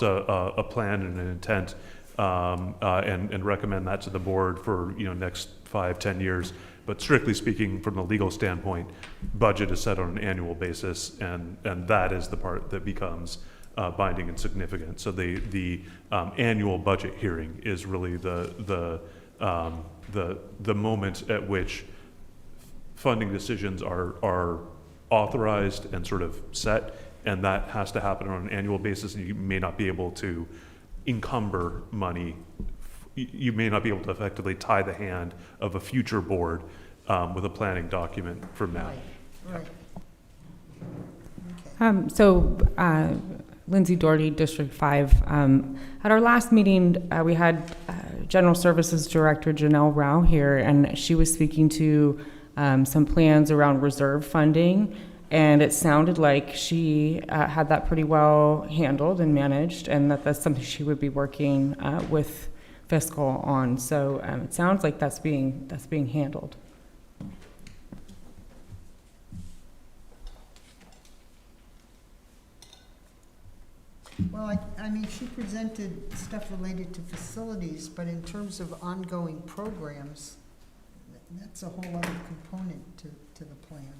[SPEAKER 11] a plan and an intent and recommend that to the board for next 5-10 years. But strictly speaking, from the legal standpoint, budget is set on an annual basis, and that is the part that becomes binding and significant. So the annual budget hearing is really the moment at which funding decisions are authorized and sort of set, and that has to happen on an annual basis. And you may not be able to encumber money. You may not be able to effectively tie the hand of a future board with a planning document from now.
[SPEAKER 8] Right.
[SPEAKER 5] Lindsay Doherty, District 5. At our last meeting, we had General Services Director Janelle Rao here, and she was speaking to some plans around reserve funding, and it sounded like she had that pretty well handled and managed, and that's something she would be working with fiscal on. So it sounds like that's being handled.
[SPEAKER 8] Well, I mean, she presented stuff related to facilities, but in terms of ongoing programs, that's a whole other component to the plan.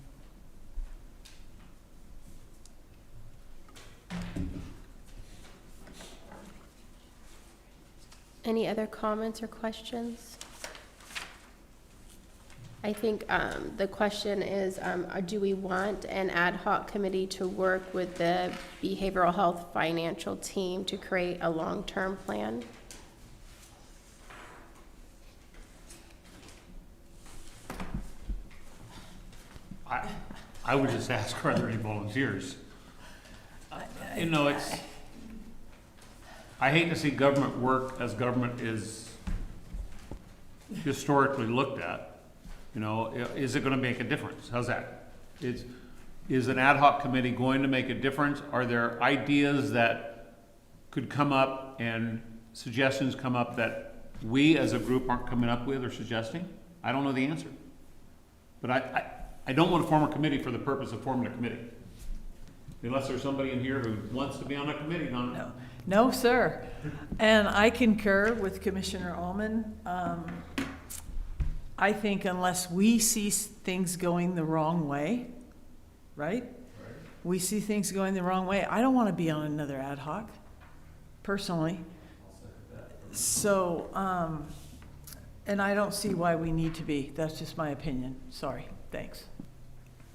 [SPEAKER 1] Any other comments or questions? I think the question is, do we want an ad hoc committee to work with the behavioral health financial team to create a long-term plan?
[SPEAKER 6] I would just ask, are there any volunteers? I hate to see government work as government is historically looked at. Is it gonna make a difference? How's that? Is an ad hoc committee going to make a difference? Are there ideas that could come up and suggestions come up that we as a group aren't coming up with or suggesting? I don't know the answer. But I don't want to form a committee for the purpose of forming a committee. Unless there's somebody in here who wants to be on a committee, Donna.
[SPEAKER 3] No, sir. And I concur with Commissioner Ullman. I think unless we see things going the wrong way, right? We see things going the wrong way. I don't want to be on another ad hoc, personally. So, And I don't see why we need to be. That's just my opinion. Sorry. Thanks.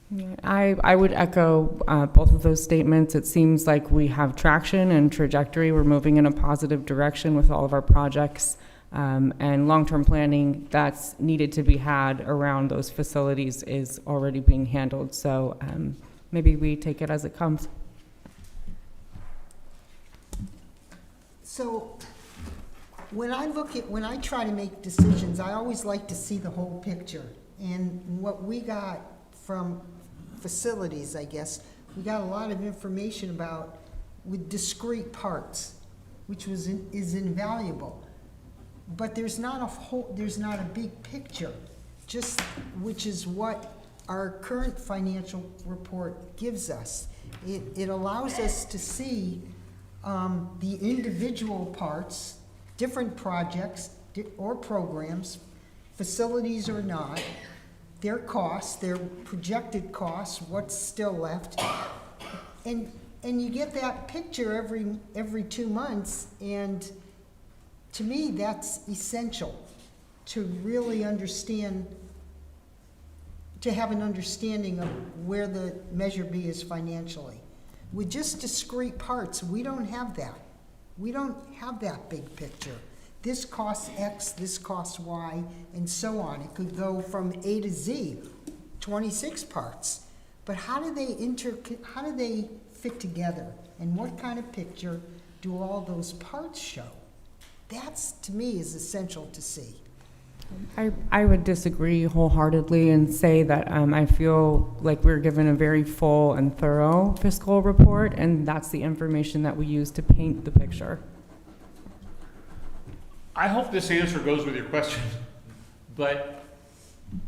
[SPEAKER 5] Yeah, I would echo both of those statements. It seems like we have traction and trajectory. We're moving in a positive direction with all of our projects. And long-term planning that's needed to be had around those facilities is already being handled. So maybe we take it as it comes.
[SPEAKER 8] So when I try to make decisions, I always like to see the whole picture. And what we got from facilities, I guess, we got a lot of information about with discrete parts, which is invaluable. But there's not a big picture, just which is what our current financial report gives us. It allows us to see the individual parts, different projects or programs, facilities or not, their costs, their projected costs, what's still left. And you get that picture every 2 months, and to me, that's essential to really understand, to have an understanding of where the Measure B is financially. With just discrete parts, we don't have that. We don't have that big picture. This costs X, this costs Y, and so on. It could go from A to Z, 26 parts. But how do they fit together? And what kind of picture do all those parts show? That's, to me, is essential to see.
[SPEAKER 5] I would disagree wholeheartedly and say that I feel like we're given a very full and thorough fiscal report, and that's the information that we use to paint the picture.
[SPEAKER 6] I hope this answer goes with your question, but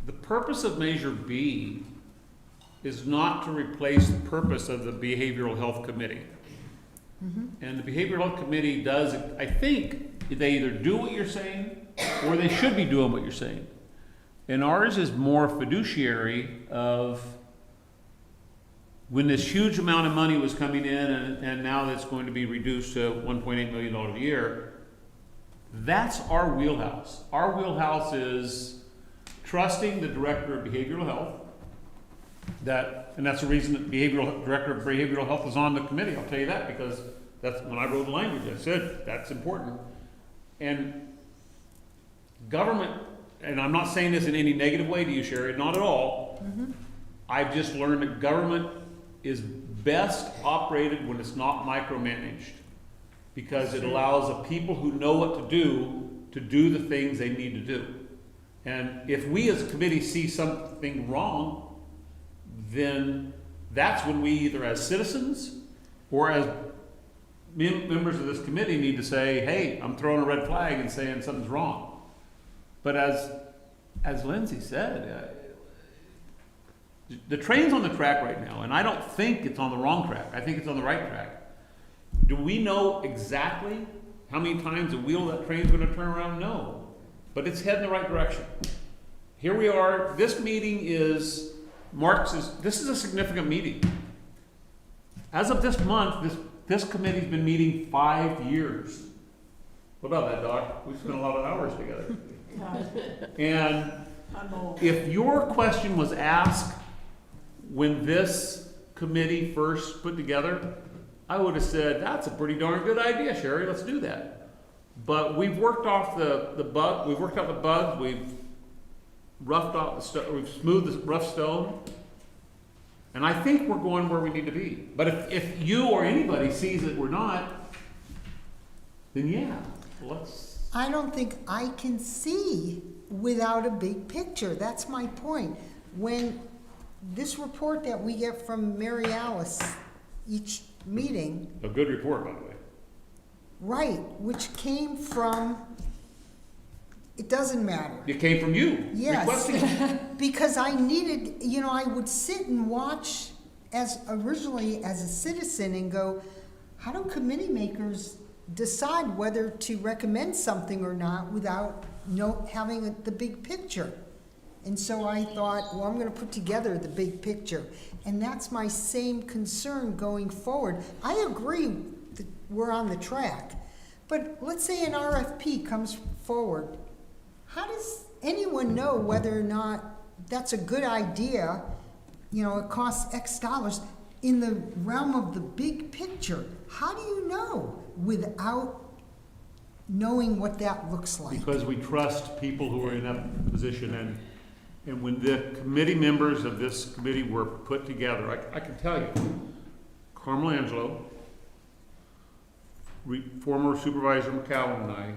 [SPEAKER 6] the purpose of Measure B is not to replace the purpose of the Behavioral Health Committee. And the Behavioral Health Committee does, I think, they either do what you're saying or they should be doing what you're saying. And ours is more fiduciary of when this huge amount of money was coming in and now that's going to be reduced to $1.8 million a year. That's our wheelhouse. Our wheelhouse is trusting the Director of Behavioral Health. And that's the reason that Director of Behavioral Health is on the committee. I'll tell you that, because that's when I wrote the language. I said that's important. And government, and I'm not saying this in any negative way to you, Sherry, not at all. I've just learned that government is best operated when it's not micromanaged, because it allows the people who know what to do the things they need to do. And if we as a committee see something wrong, then that's when we either as citizens or as members of this committee need to say, hey, I'm throwing a red flag and saying something's wrong. But as Lindsay said, the train's on the track right now, and I don't think it's on the wrong track. I think it's on the right track. Do we know exactly how many times the wheel of that train's going to turn around? No. But it's heading the right direction. Here we are. This meeting is this is a significant meeting. As of this month, this committee's been meeting 5 years. What about that, Doc? We've spent a lot of hours together. And if your question was asked when this committee first put together, I would have said, that's a pretty darn good idea, Sherry, let's do that. But we've worked off the bug, we've worked out the bugs, we've roughed out the stone, we've smoothed the rough stone, and I think we're going where we need to be. But if you or anybody sees that we're not, then yeah, let's.
[SPEAKER 8] I don't think I can see without a big picture. That's my point. When this report that we get from Mary Alice each meeting.
[SPEAKER 6] A good report, by the way.
[SPEAKER 8] Right, which came from, it doesn't matter.
[SPEAKER 6] It came from you.
[SPEAKER 8] Yes,
[SPEAKER 6] requesting it.
[SPEAKER 8] because I needed, I would sit and watch originally as a citizen and go, how do committee makers decide whether to recommend something or not without having the big picture? And so I thought, well, I'm going to put together the big picture. And that's my same concern going forward. I agree that we're on the track. But let's say an RFP comes forward. how does anyone know whether or not that's a good idea? You know, it costs X dollars. In the realm of the big picture, how do you know without knowing what that looks like?
[SPEAKER 6] Because we trust people who are in that position, and when the committee members of this committee were put together, I can tell you, Carmel Angelo, former Supervisor McCowan and I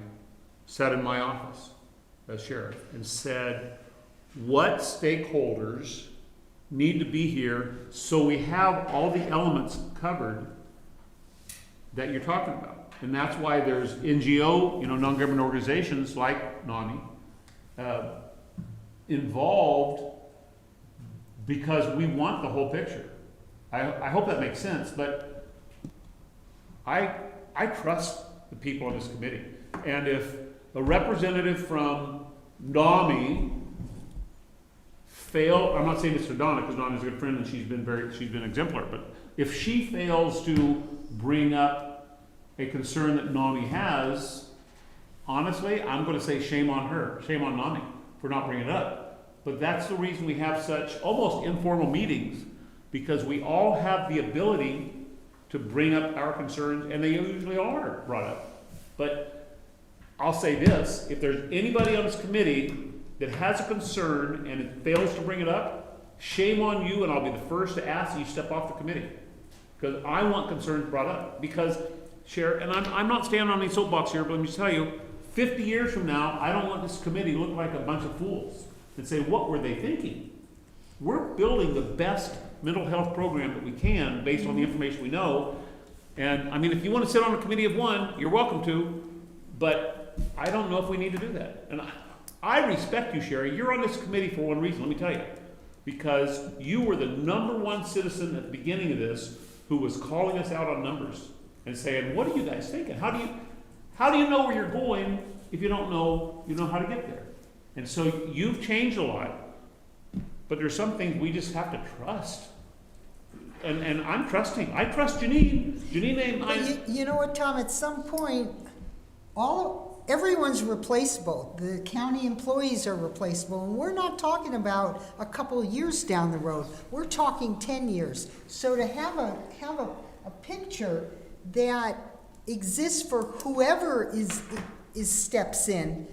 [SPEAKER 6] sat in my office as sheriff and said, what stakeholders need to be here so we have all the elements covered that you're talking about. And that's why there's NGO, non-government organizations like NAMI, involved, because we want the whole picture. I hope that makes sense, but I trust the people on this committee. And if a representative from NAMI I'm not saying this to Donna, because Donna's a good friend and she's been exemplar, but if she fails to bring up a concern that NAMI has, honestly, I'm going to say shame on her, shame on NAMI for not bringing it up. But that's the reason we have such almost informal meetings, because we all have the ability to bring up our concerns, and they usually are brought up. But I'll say this, if there's anybody on this committee that has a concern and it fails to bring it up, shame on you, and I'll be the first to ask that you step off the committee. Because I want concerns brought up. Because, Sheriff, and I'm not standing on any soapbox here, but let me tell you, 50 years from now, I don't want this committee to look like a bunch of fools and say, what were they thinking? We're building the best mental health program that we can based on the information we know. And, I mean, if you want to sit on a committee of one, you're welcome to, but I don't know if we need to do that. And I respect you, Sherry. You're on this committee for one reason, let me tell you. Because you were the #1 citizen at the beginning of this who was calling us out on numbers and saying, what are you guys thinking? How do you know where you're going if you don't know how to get there? And so you've changed a lot, but there's some things we just have to trust. And I'm trusting. I trust Janine.
[SPEAKER 8] But you know what, Tom, at some point, everyone's replaceable. The county employees are replaceable, and we're not talking about a couple of years down the road. We're talking 10 years. So to have a picture that exists for whoever steps in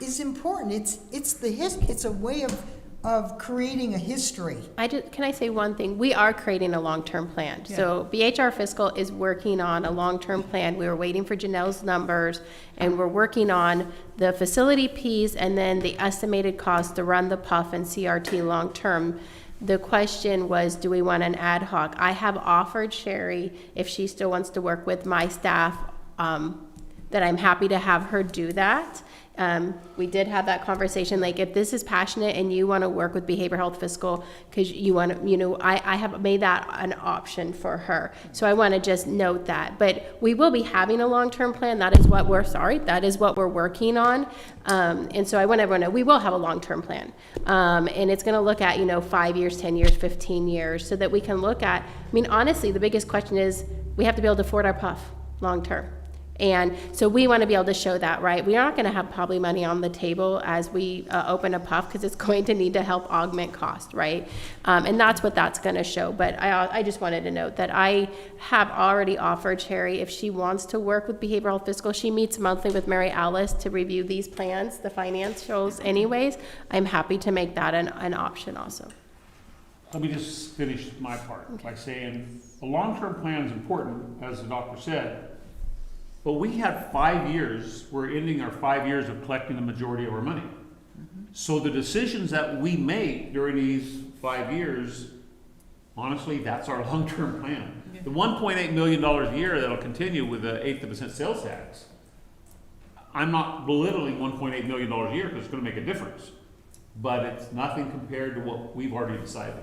[SPEAKER 8] is important. It's a way of creating a history.
[SPEAKER 1] Can I say one thing? We are creating a long-term plan.
[SPEAKER 8] Yeah.
[SPEAKER 1] So BHR Fiscal is working on a long-term plan. We were waiting for Janelle's numbers, and we're working on the facility piece and then the estimated cost to run the PUF and CRT long-term. The question was, do we want an ad hoc? I have offered Sherry, if she still wants to work with my staff, that I'm happy to have her do that. We did have that conversation, like if this is passionate and you want to work with Behavioral Health Fiscal, because you want to, I have made that an option for her. So I want to just note that. But we will be having a long-term plan. That is what we're working on. And so I want everyone to know we will have a long-term plan. And it's going to look at, 5 years, 10 years, 15 years, so that we can look at, honestly, the biggest question is we have to be able to afford our PUF long-term. And so we want to be able to show that, right? We are not going to have probably money on the table as we open a PUF, because it's going to need to help augment cost, right? And that's what that's going to show. But I just wanted to note that I have already offered Sherry, if she wants to work with Behavioral Health Fiscal, she meets monthly with Mary Alice to review these plans, the financials anyways. I'm happy to make that an option also.
[SPEAKER 6] Let me just finish my part by saying a long-term plan is important, as the doctor said. But we had 5 years, we're ending our 5 years of collecting the majority of our money. So the decisions that we make during these 5 years, honestly, that's our long-term plan. Yeah. The $1.8 million a year that'll continue with the 8% sales tax, I'm not belittling $1.8 million a year because it's going to make a difference. But it's nothing compared to what we've already decided.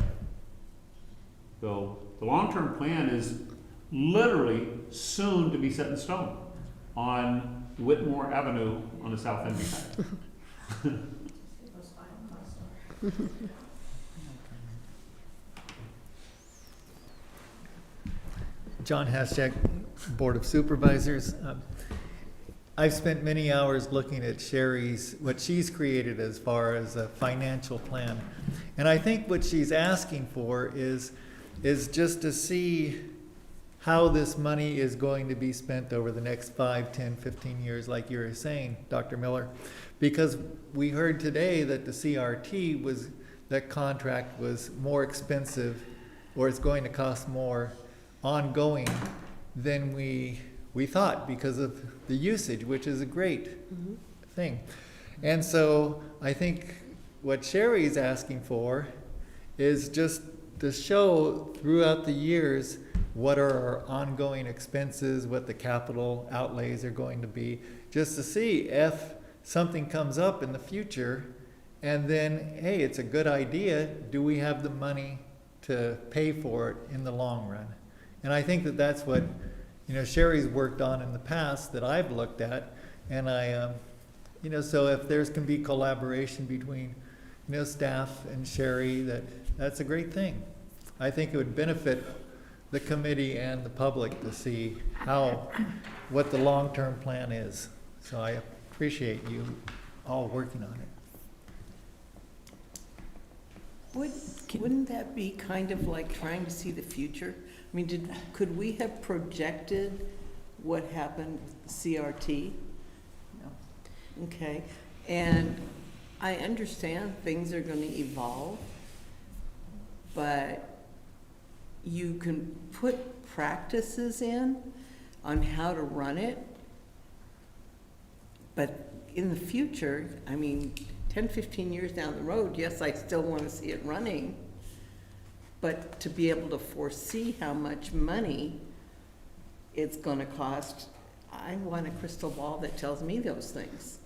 [SPEAKER 6] So the long-term plan is literally soon to be set in stone on Whitmore Avenue on the south end behind.
[SPEAKER 10] John Hashtag, Board of Supervisors. I've spent many hours looking at Sherry's, what she's created as far as a financial plan. And I think what she's asking for is just to see how this money is going to be spent over the next 5, 10, 15 years, like you were saying, Dr. Miller. Because we heard today that the CRT was, that contract was more expensive, or it's going to cost more ongoing than we thought because of the usage, which is a great thing. And so I think what Sherry's asking for is just to show throughout the years what are our ongoing expenses, what the capital outlays are going to be, just to see if something comes up in the future, and then, hey, it's a good idea, do we have the money to pay for it in the long run? And I think that that's what, you know, Sherry's worked on in the past that I've looked at, and I, you know, so if there's can be collaboration between, you know, staff and Sherry, that's a great thing. I think it would benefit the committee and the public to see what the long-term plan is. So I appreciate you all working on it.
[SPEAKER 12] Wouldn't that be kind of like trying to see the future? I mean, could we have projected what happened with CRT? No. Okay, and I understand things are going to evolve, but you can put practices in on how to run it, but in the future, I mean, 10, 15 years down the road, yes, I still want to see it running, but to be able to foresee how much money it's going to cost, I want a crystal ball that tells me those things.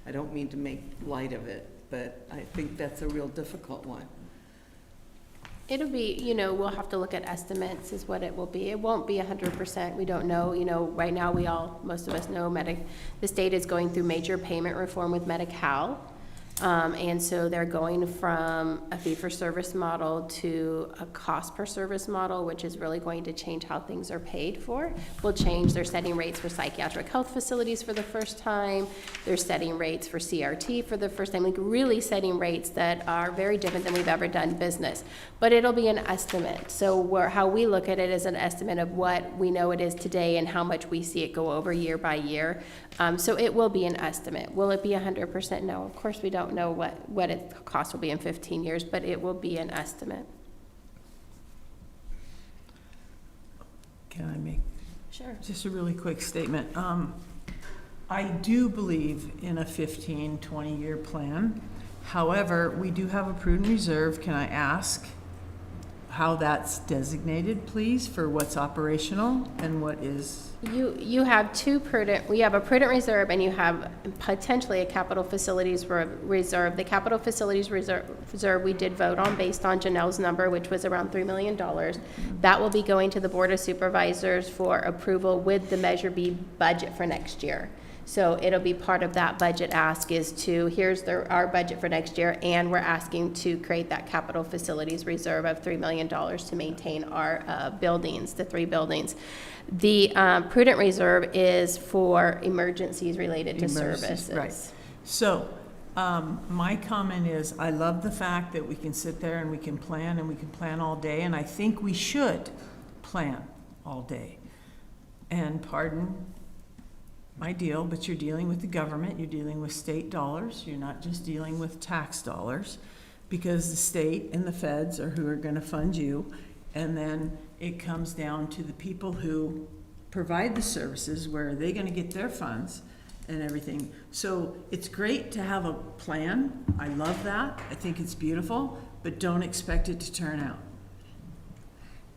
[SPEAKER 12] I don't mean to make light of it, but I think that's a real difficult one.
[SPEAKER 1] It'll be, you know, we'll have to look at estimates is what it will be. It won't be 100%. We don't know. You know, right now most of us know the state is going through major payment reform with Medi-Cal. And so they're going from a fee-for-service model to a cost-per-service model, which is really going to change how things are paid for. Will change. They're setting rates for psychiatric health facilities for the first time. They're setting rates for CRT for the first time, like really setting rates that are very different than we've ever done business. But it'll be an estimate. So how we look at it is an estimate of what we know it is today and how much we see it go over year by year. So it will be an estimate. Will it be 100%? No, of course we don't know what its cost will be in 15 years, but it will be an estimate.
[SPEAKER 3] Can I make
[SPEAKER 1] Sure.
[SPEAKER 3] just a really quick statement? I do believe in a 15, 20-year plan. However, we do have a prudent reserve. Can I ask how that's designated, please, for what's operational and what is?
[SPEAKER 1] You have we have a prudent reserve and you have potentially a capital facilities reserve. The capital facilities reserve we did vote on based on Janelle's number, which was around $3 million. That will be going to the Board of Supervisors for approval with the Measure B budget for next year. So it'll be part of that budget ask is here's our budget for next year, and we're asking to create that capital facilities reserve of $3 million to maintain our buildings, the 3 buildings. The prudent reserve is for emergencies related to services.
[SPEAKER 3] Right. So my comment is, I love the fact that we can sit there and we can plan all day, and I think we should plan all day. And pardon my deal, but you're dealing with the government, you're dealing with state dollars, you're not just dealing with tax dollars, because the state and the feds are who are going to fund you, and then it comes down to the people who provide the services, where are they going to get their funds and everything. So it's great to have a plan. I love that. I think it's beautiful, but don't expect it to turn out,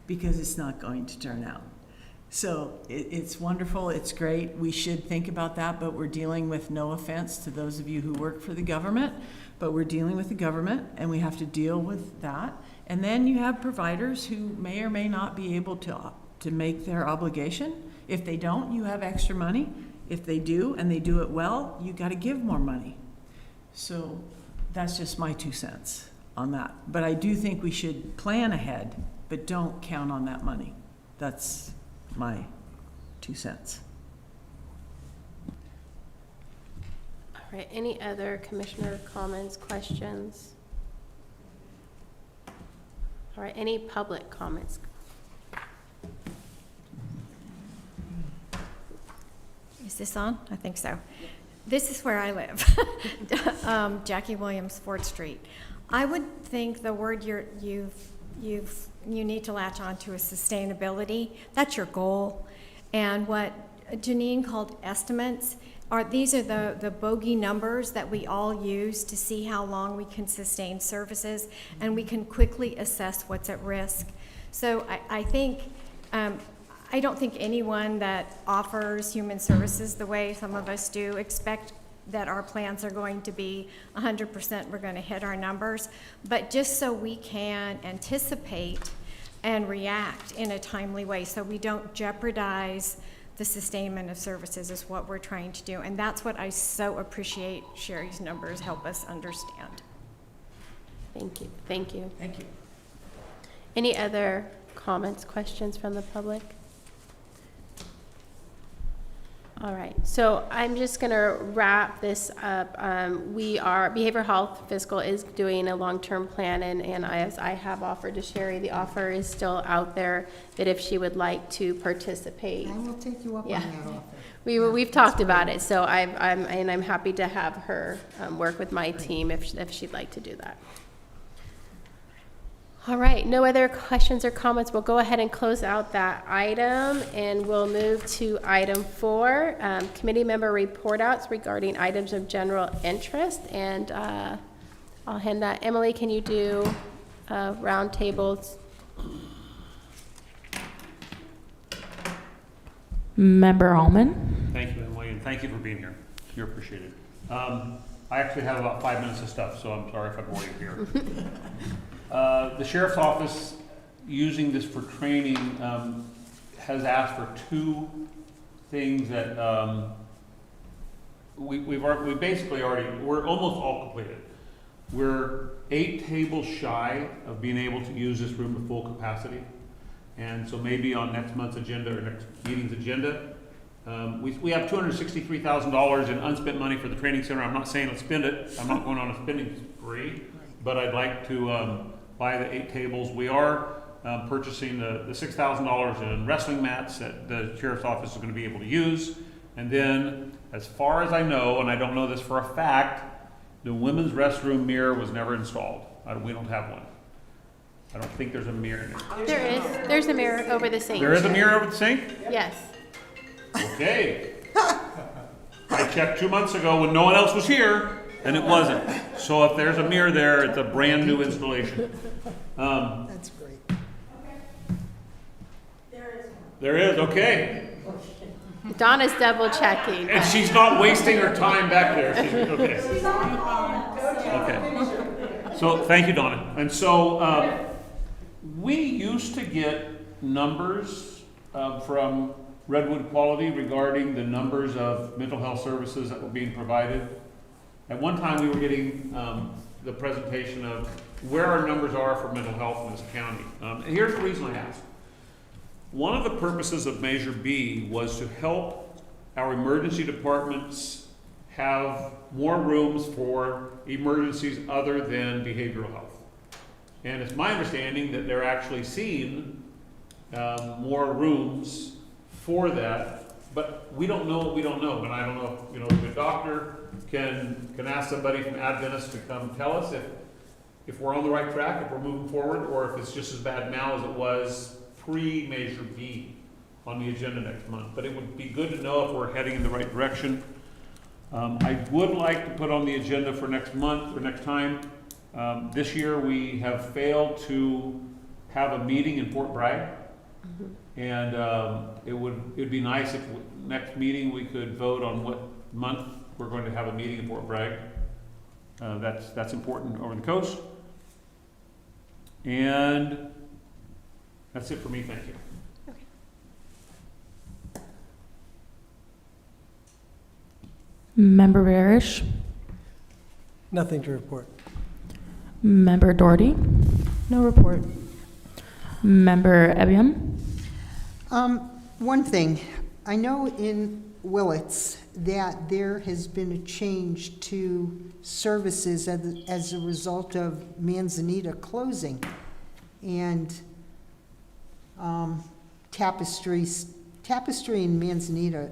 [SPEAKER 3] because it's not going to turn out. So it's wonderful, it's great, we should think about that, but we're dealing with, no offense to those of you who work for the government, but we're dealing with the government, and we have to deal with that. And then you have providers who may or may not be able to make their obligation. If they don't, you have extra money. If they do, and they do it well, you gotta give more money. So that's just my 2 cents on that. But I do think we should plan ahead, but don't count on that money. That's my 2 cents.
[SPEAKER 1] All right, any other commissioner comments, questions? All right, any public comments?
[SPEAKER 13] Is this on? I think so. This is where I live. Jackie Williams, Ford Street. I would think the word you need to latch on to is sustainability. That's your goal. And what Janine called estimates these are the bogey numbers that we all use to see how long we can sustain services, and we can quickly assess what's at risk. So I think, I don't think anyone that offers human services the way some of us do expect that our plans are going to be 100%, we're going to hit our numbers. But just so we can anticipate and react in a timely way so we don't jeopardize the sustainment of services is what we're trying to do. And that's what I so appreciate Sherry's numbers help us understand.
[SPEAKER 1] Thank you, thank you.
[SPEAKER 3] Thank you.
[SPEAKER 1] Any other comments, questions from the public? All right, so I'm just gonna wrap this up. Behavioral Health Fiscal is doing a long-term plan, and as I have offered to Sherry, the offer is still out there that if she would like to participate.
[SPEAKER 8] I will take you up on
[SPEAKER 1] Yeah.
[SPEAKER 8] that offer.
[SPEAKER 1] We've talked about it, so I'm happy to have her work with my team if she'd like to do that. All right, no other questions or comments. We'll go ahead and close out that item, and we'll move to item 4, committee member report outs regarding items of general interest. And I'll hand that. Emily, can you do round tables?
[SPEAKER 2] Member Allman?
[SPEAKER 6] Thank you, Emily, and thank you for being here. You're appreciated. I actually have about 5 minutes of stuff, so I'm sorry if I bore you here. The sheriff's office, using this for training, has asked for 2 things that we basically we're almost all completed. We're 8 tables shy of being able to use this room to full capacity. And so maybe on next month's agenda or next meeting's agenda, we have $263,000 in unspent money for the training center. I'm not saying let's spend it. I'm not going on a spending spree, but I'd like to buy the 8 tables. We are purchasing the $6,000 in wrestling mats that the sheriff's office is going to be able to use. And then, as far as I know, and I don't know this for a fact, the women's restroom mirror was never installed. We don't have one. I don't think there's a mirror in it.
[SPEAKER 1] There is. There's a mirror over the sink.
[SPEAKER 6] There is a mirror over the sink?
[SPEAKER 1] Yes.
[SPEAKER 6] Okay. I checked 2 months ago when no one else was here, and it wasn't. So if there's a mirror there, it's a brand new installation.
[SPEAKER 8] That's great.
[SPEAKER 6] There is, okay.
[SPEAKER 1] Donna's double checking.
[SPEAKER 6] And she's not wasting her time back there. Okay. Okay. So thank you, Donna. And so we used to get numbers from Redwood Quality regarding the numbers of mental health services that were being provided. At one time, we were getting the presentation of where our numbers are for mental health in this county. And here's the reason I asked. One of the purposes of Measure B was to help our emergency departments have more rooms for emergencies other than behavioral health. And it's my understanding that they're actually seeing more rooms for that, but we don't know what we don't know. And I don't know if the doctor can ask somebody from Adventist to come tell us if we're on the right track, if we're moving forward, or if it's just as bad now as it was pre-Measure B on the agenda next month. But it would be good to know if we're heading in the right direction. I would like to put on the agenda for next month or next time. This year we have failed to have a meeting in Fort Bragg. And it'd be nice if next meeting we could vote on what month we're going to have a meeting in Fort Bragg. That's important over the coast. And that's it for me, thank you.
[SPEAKER 2] Member Barish?
[SPEAKER 14] Nothing to report.
[SPEAKER 2] Member Doherty?
[SPEAKER 5] No report.
[SPEAKER 2] Member Ebiam?
[SPEAKER 8] One thing, I know in Willits that there has been a change to services as a result of Manzanita closing. And Tapestry and Manzanita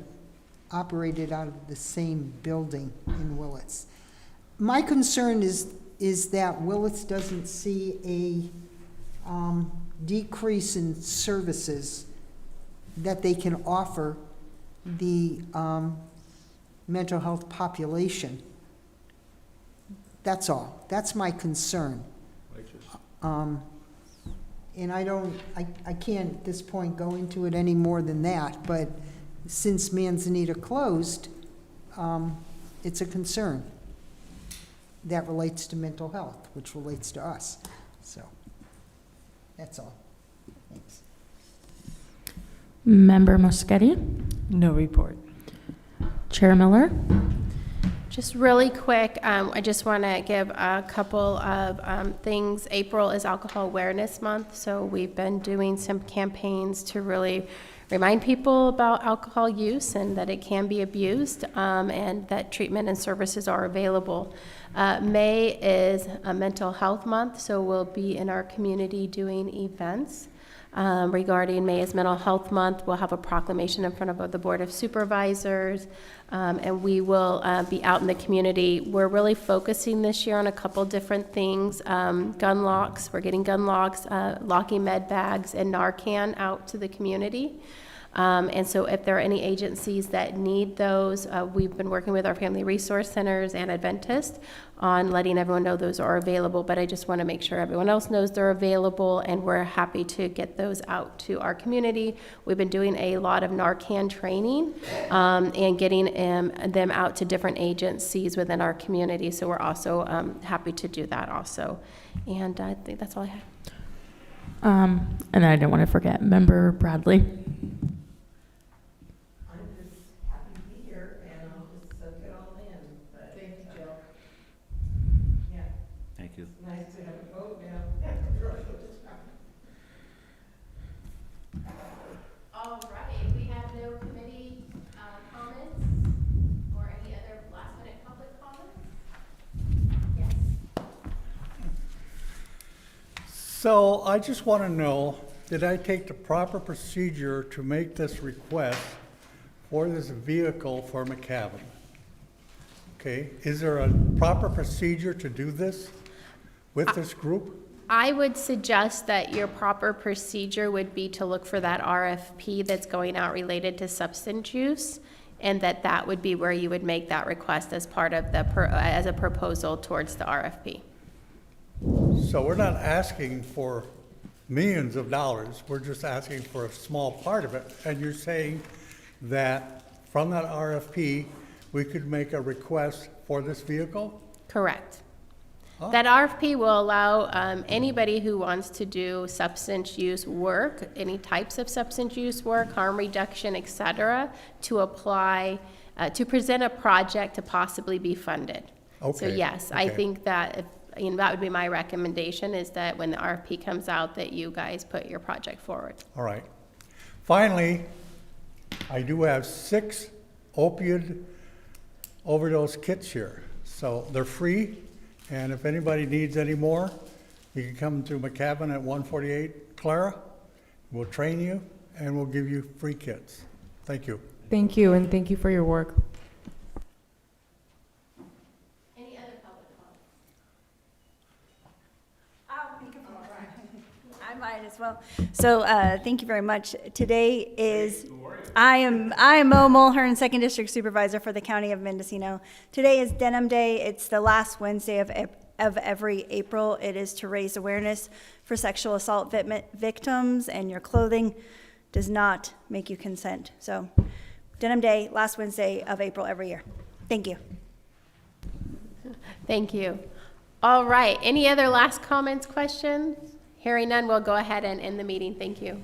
[SPEAKER 8] operated out of the same building in Willits. My concern is that Willits doesn't see a decrease in services that they can offer the mental health population. That's all. That's my concern. And I can't at this point go into it any more than that, but since Manzanita closed, it's a concern that relates to mental health, which relates to us. So, that's all. Thanks.
[SPEAKER 2] Member Moschetti,
[SPEAKER 3] No report.
[SPEAKER 2] Chair Miller.
[SPEAKER 1] Just really quick, I just want to give a couple of things. April is Alcohol Awareness Month, so we've been doing some campaigns to really remind people about alcohol use and that it can be abused, and that treatment and services are available. May is a mental health month, so we'll be in our community doing events. Regarding May is Mental Health Month, we'll have a proclamation in front of the Board of Supervisors, and we will be out in the community. We're really focusing this year on a couple different things. Gun locks, we're getting gun locks, locking med bags, and Narcan out to the community. And so if there are any agencies that need those, we've been working with our family resource centers and Adventist on letting everyone know those are available, but I just want to make sure everyone else knows they're available, and we're happy to get those out to our community. We've been doing a lot of Narcan training and getting them out to different agencies within our community, so we're also happy to do that also. And I think that's all I have.
[SPEAKER 2] And then I didn't want to forget Member Bradley.
[SPEAKER 10] Thank you.
[SPEAKER 12] Nice to have a vote now.
[SPEAKER 1] All right, we have no committee comments or any other last minute public comments? Yes.
[SPEAKER 4] So I just want to know, did I take the proper procedure to make this request for this vehicle for McCavan? Okay, is there a proper procedure to do this with this group?
[SPEAKER 1] I would suggest that your proper procedure would be to look for that RFP that's going out related to substance use, and that would be where you would make that request as part of as a proposal towards the RFP.
[SPEAKER 4] So we're not asking for millions of dollars, we're just asking for a small part of it, and you're saying that from that RFP, we could make a request for this vehicle?
[SPEAKER 1] Correct.
[SPEAKER 4] Huh?
[SPEAKER 1] That RFP will allow anybody who wants to do substance use work, any types of substance use work, harm reduction, et cetera, to apply, to present a project to possibly be funded.
[SPEAKER 4] Okay.
[SPEAKER 1] So yes, I
[SPEAKER 4] Okay.
[SPEAKER 1] think that, that would be my recommendation, is that when the RFP comes out, that you guys put your project forward.
[SPEAKER 4] All right. Finally, I do have 6 opioid overdose kits here. So they're free, and if anybody needs any more, you can come to McCavan at 148 Clara. We'll train you, and we'll give you free kits. Thank you.
[SPEAKER 5] Thank you, and thank you for your work.
[SPEAKER 1] Any other public comments?
[SPEAKER 9] I'll make a I might as well. So, thank you very much. Today is, I am Mo Mulhern, Second District Supervisor for the County of Mendocino. Today is Denim Day. It's the last Wednesday of every April. It is to raise awareness for sexual assault victims, and your clothing does not make you consent. So, Denim Day, last Wednesday of April every year. Thank you.
[SPEAKER 1] Thank you. All right, any other last comments, questions? Hearing none, we'll go ahead and end the meeting. Thank you.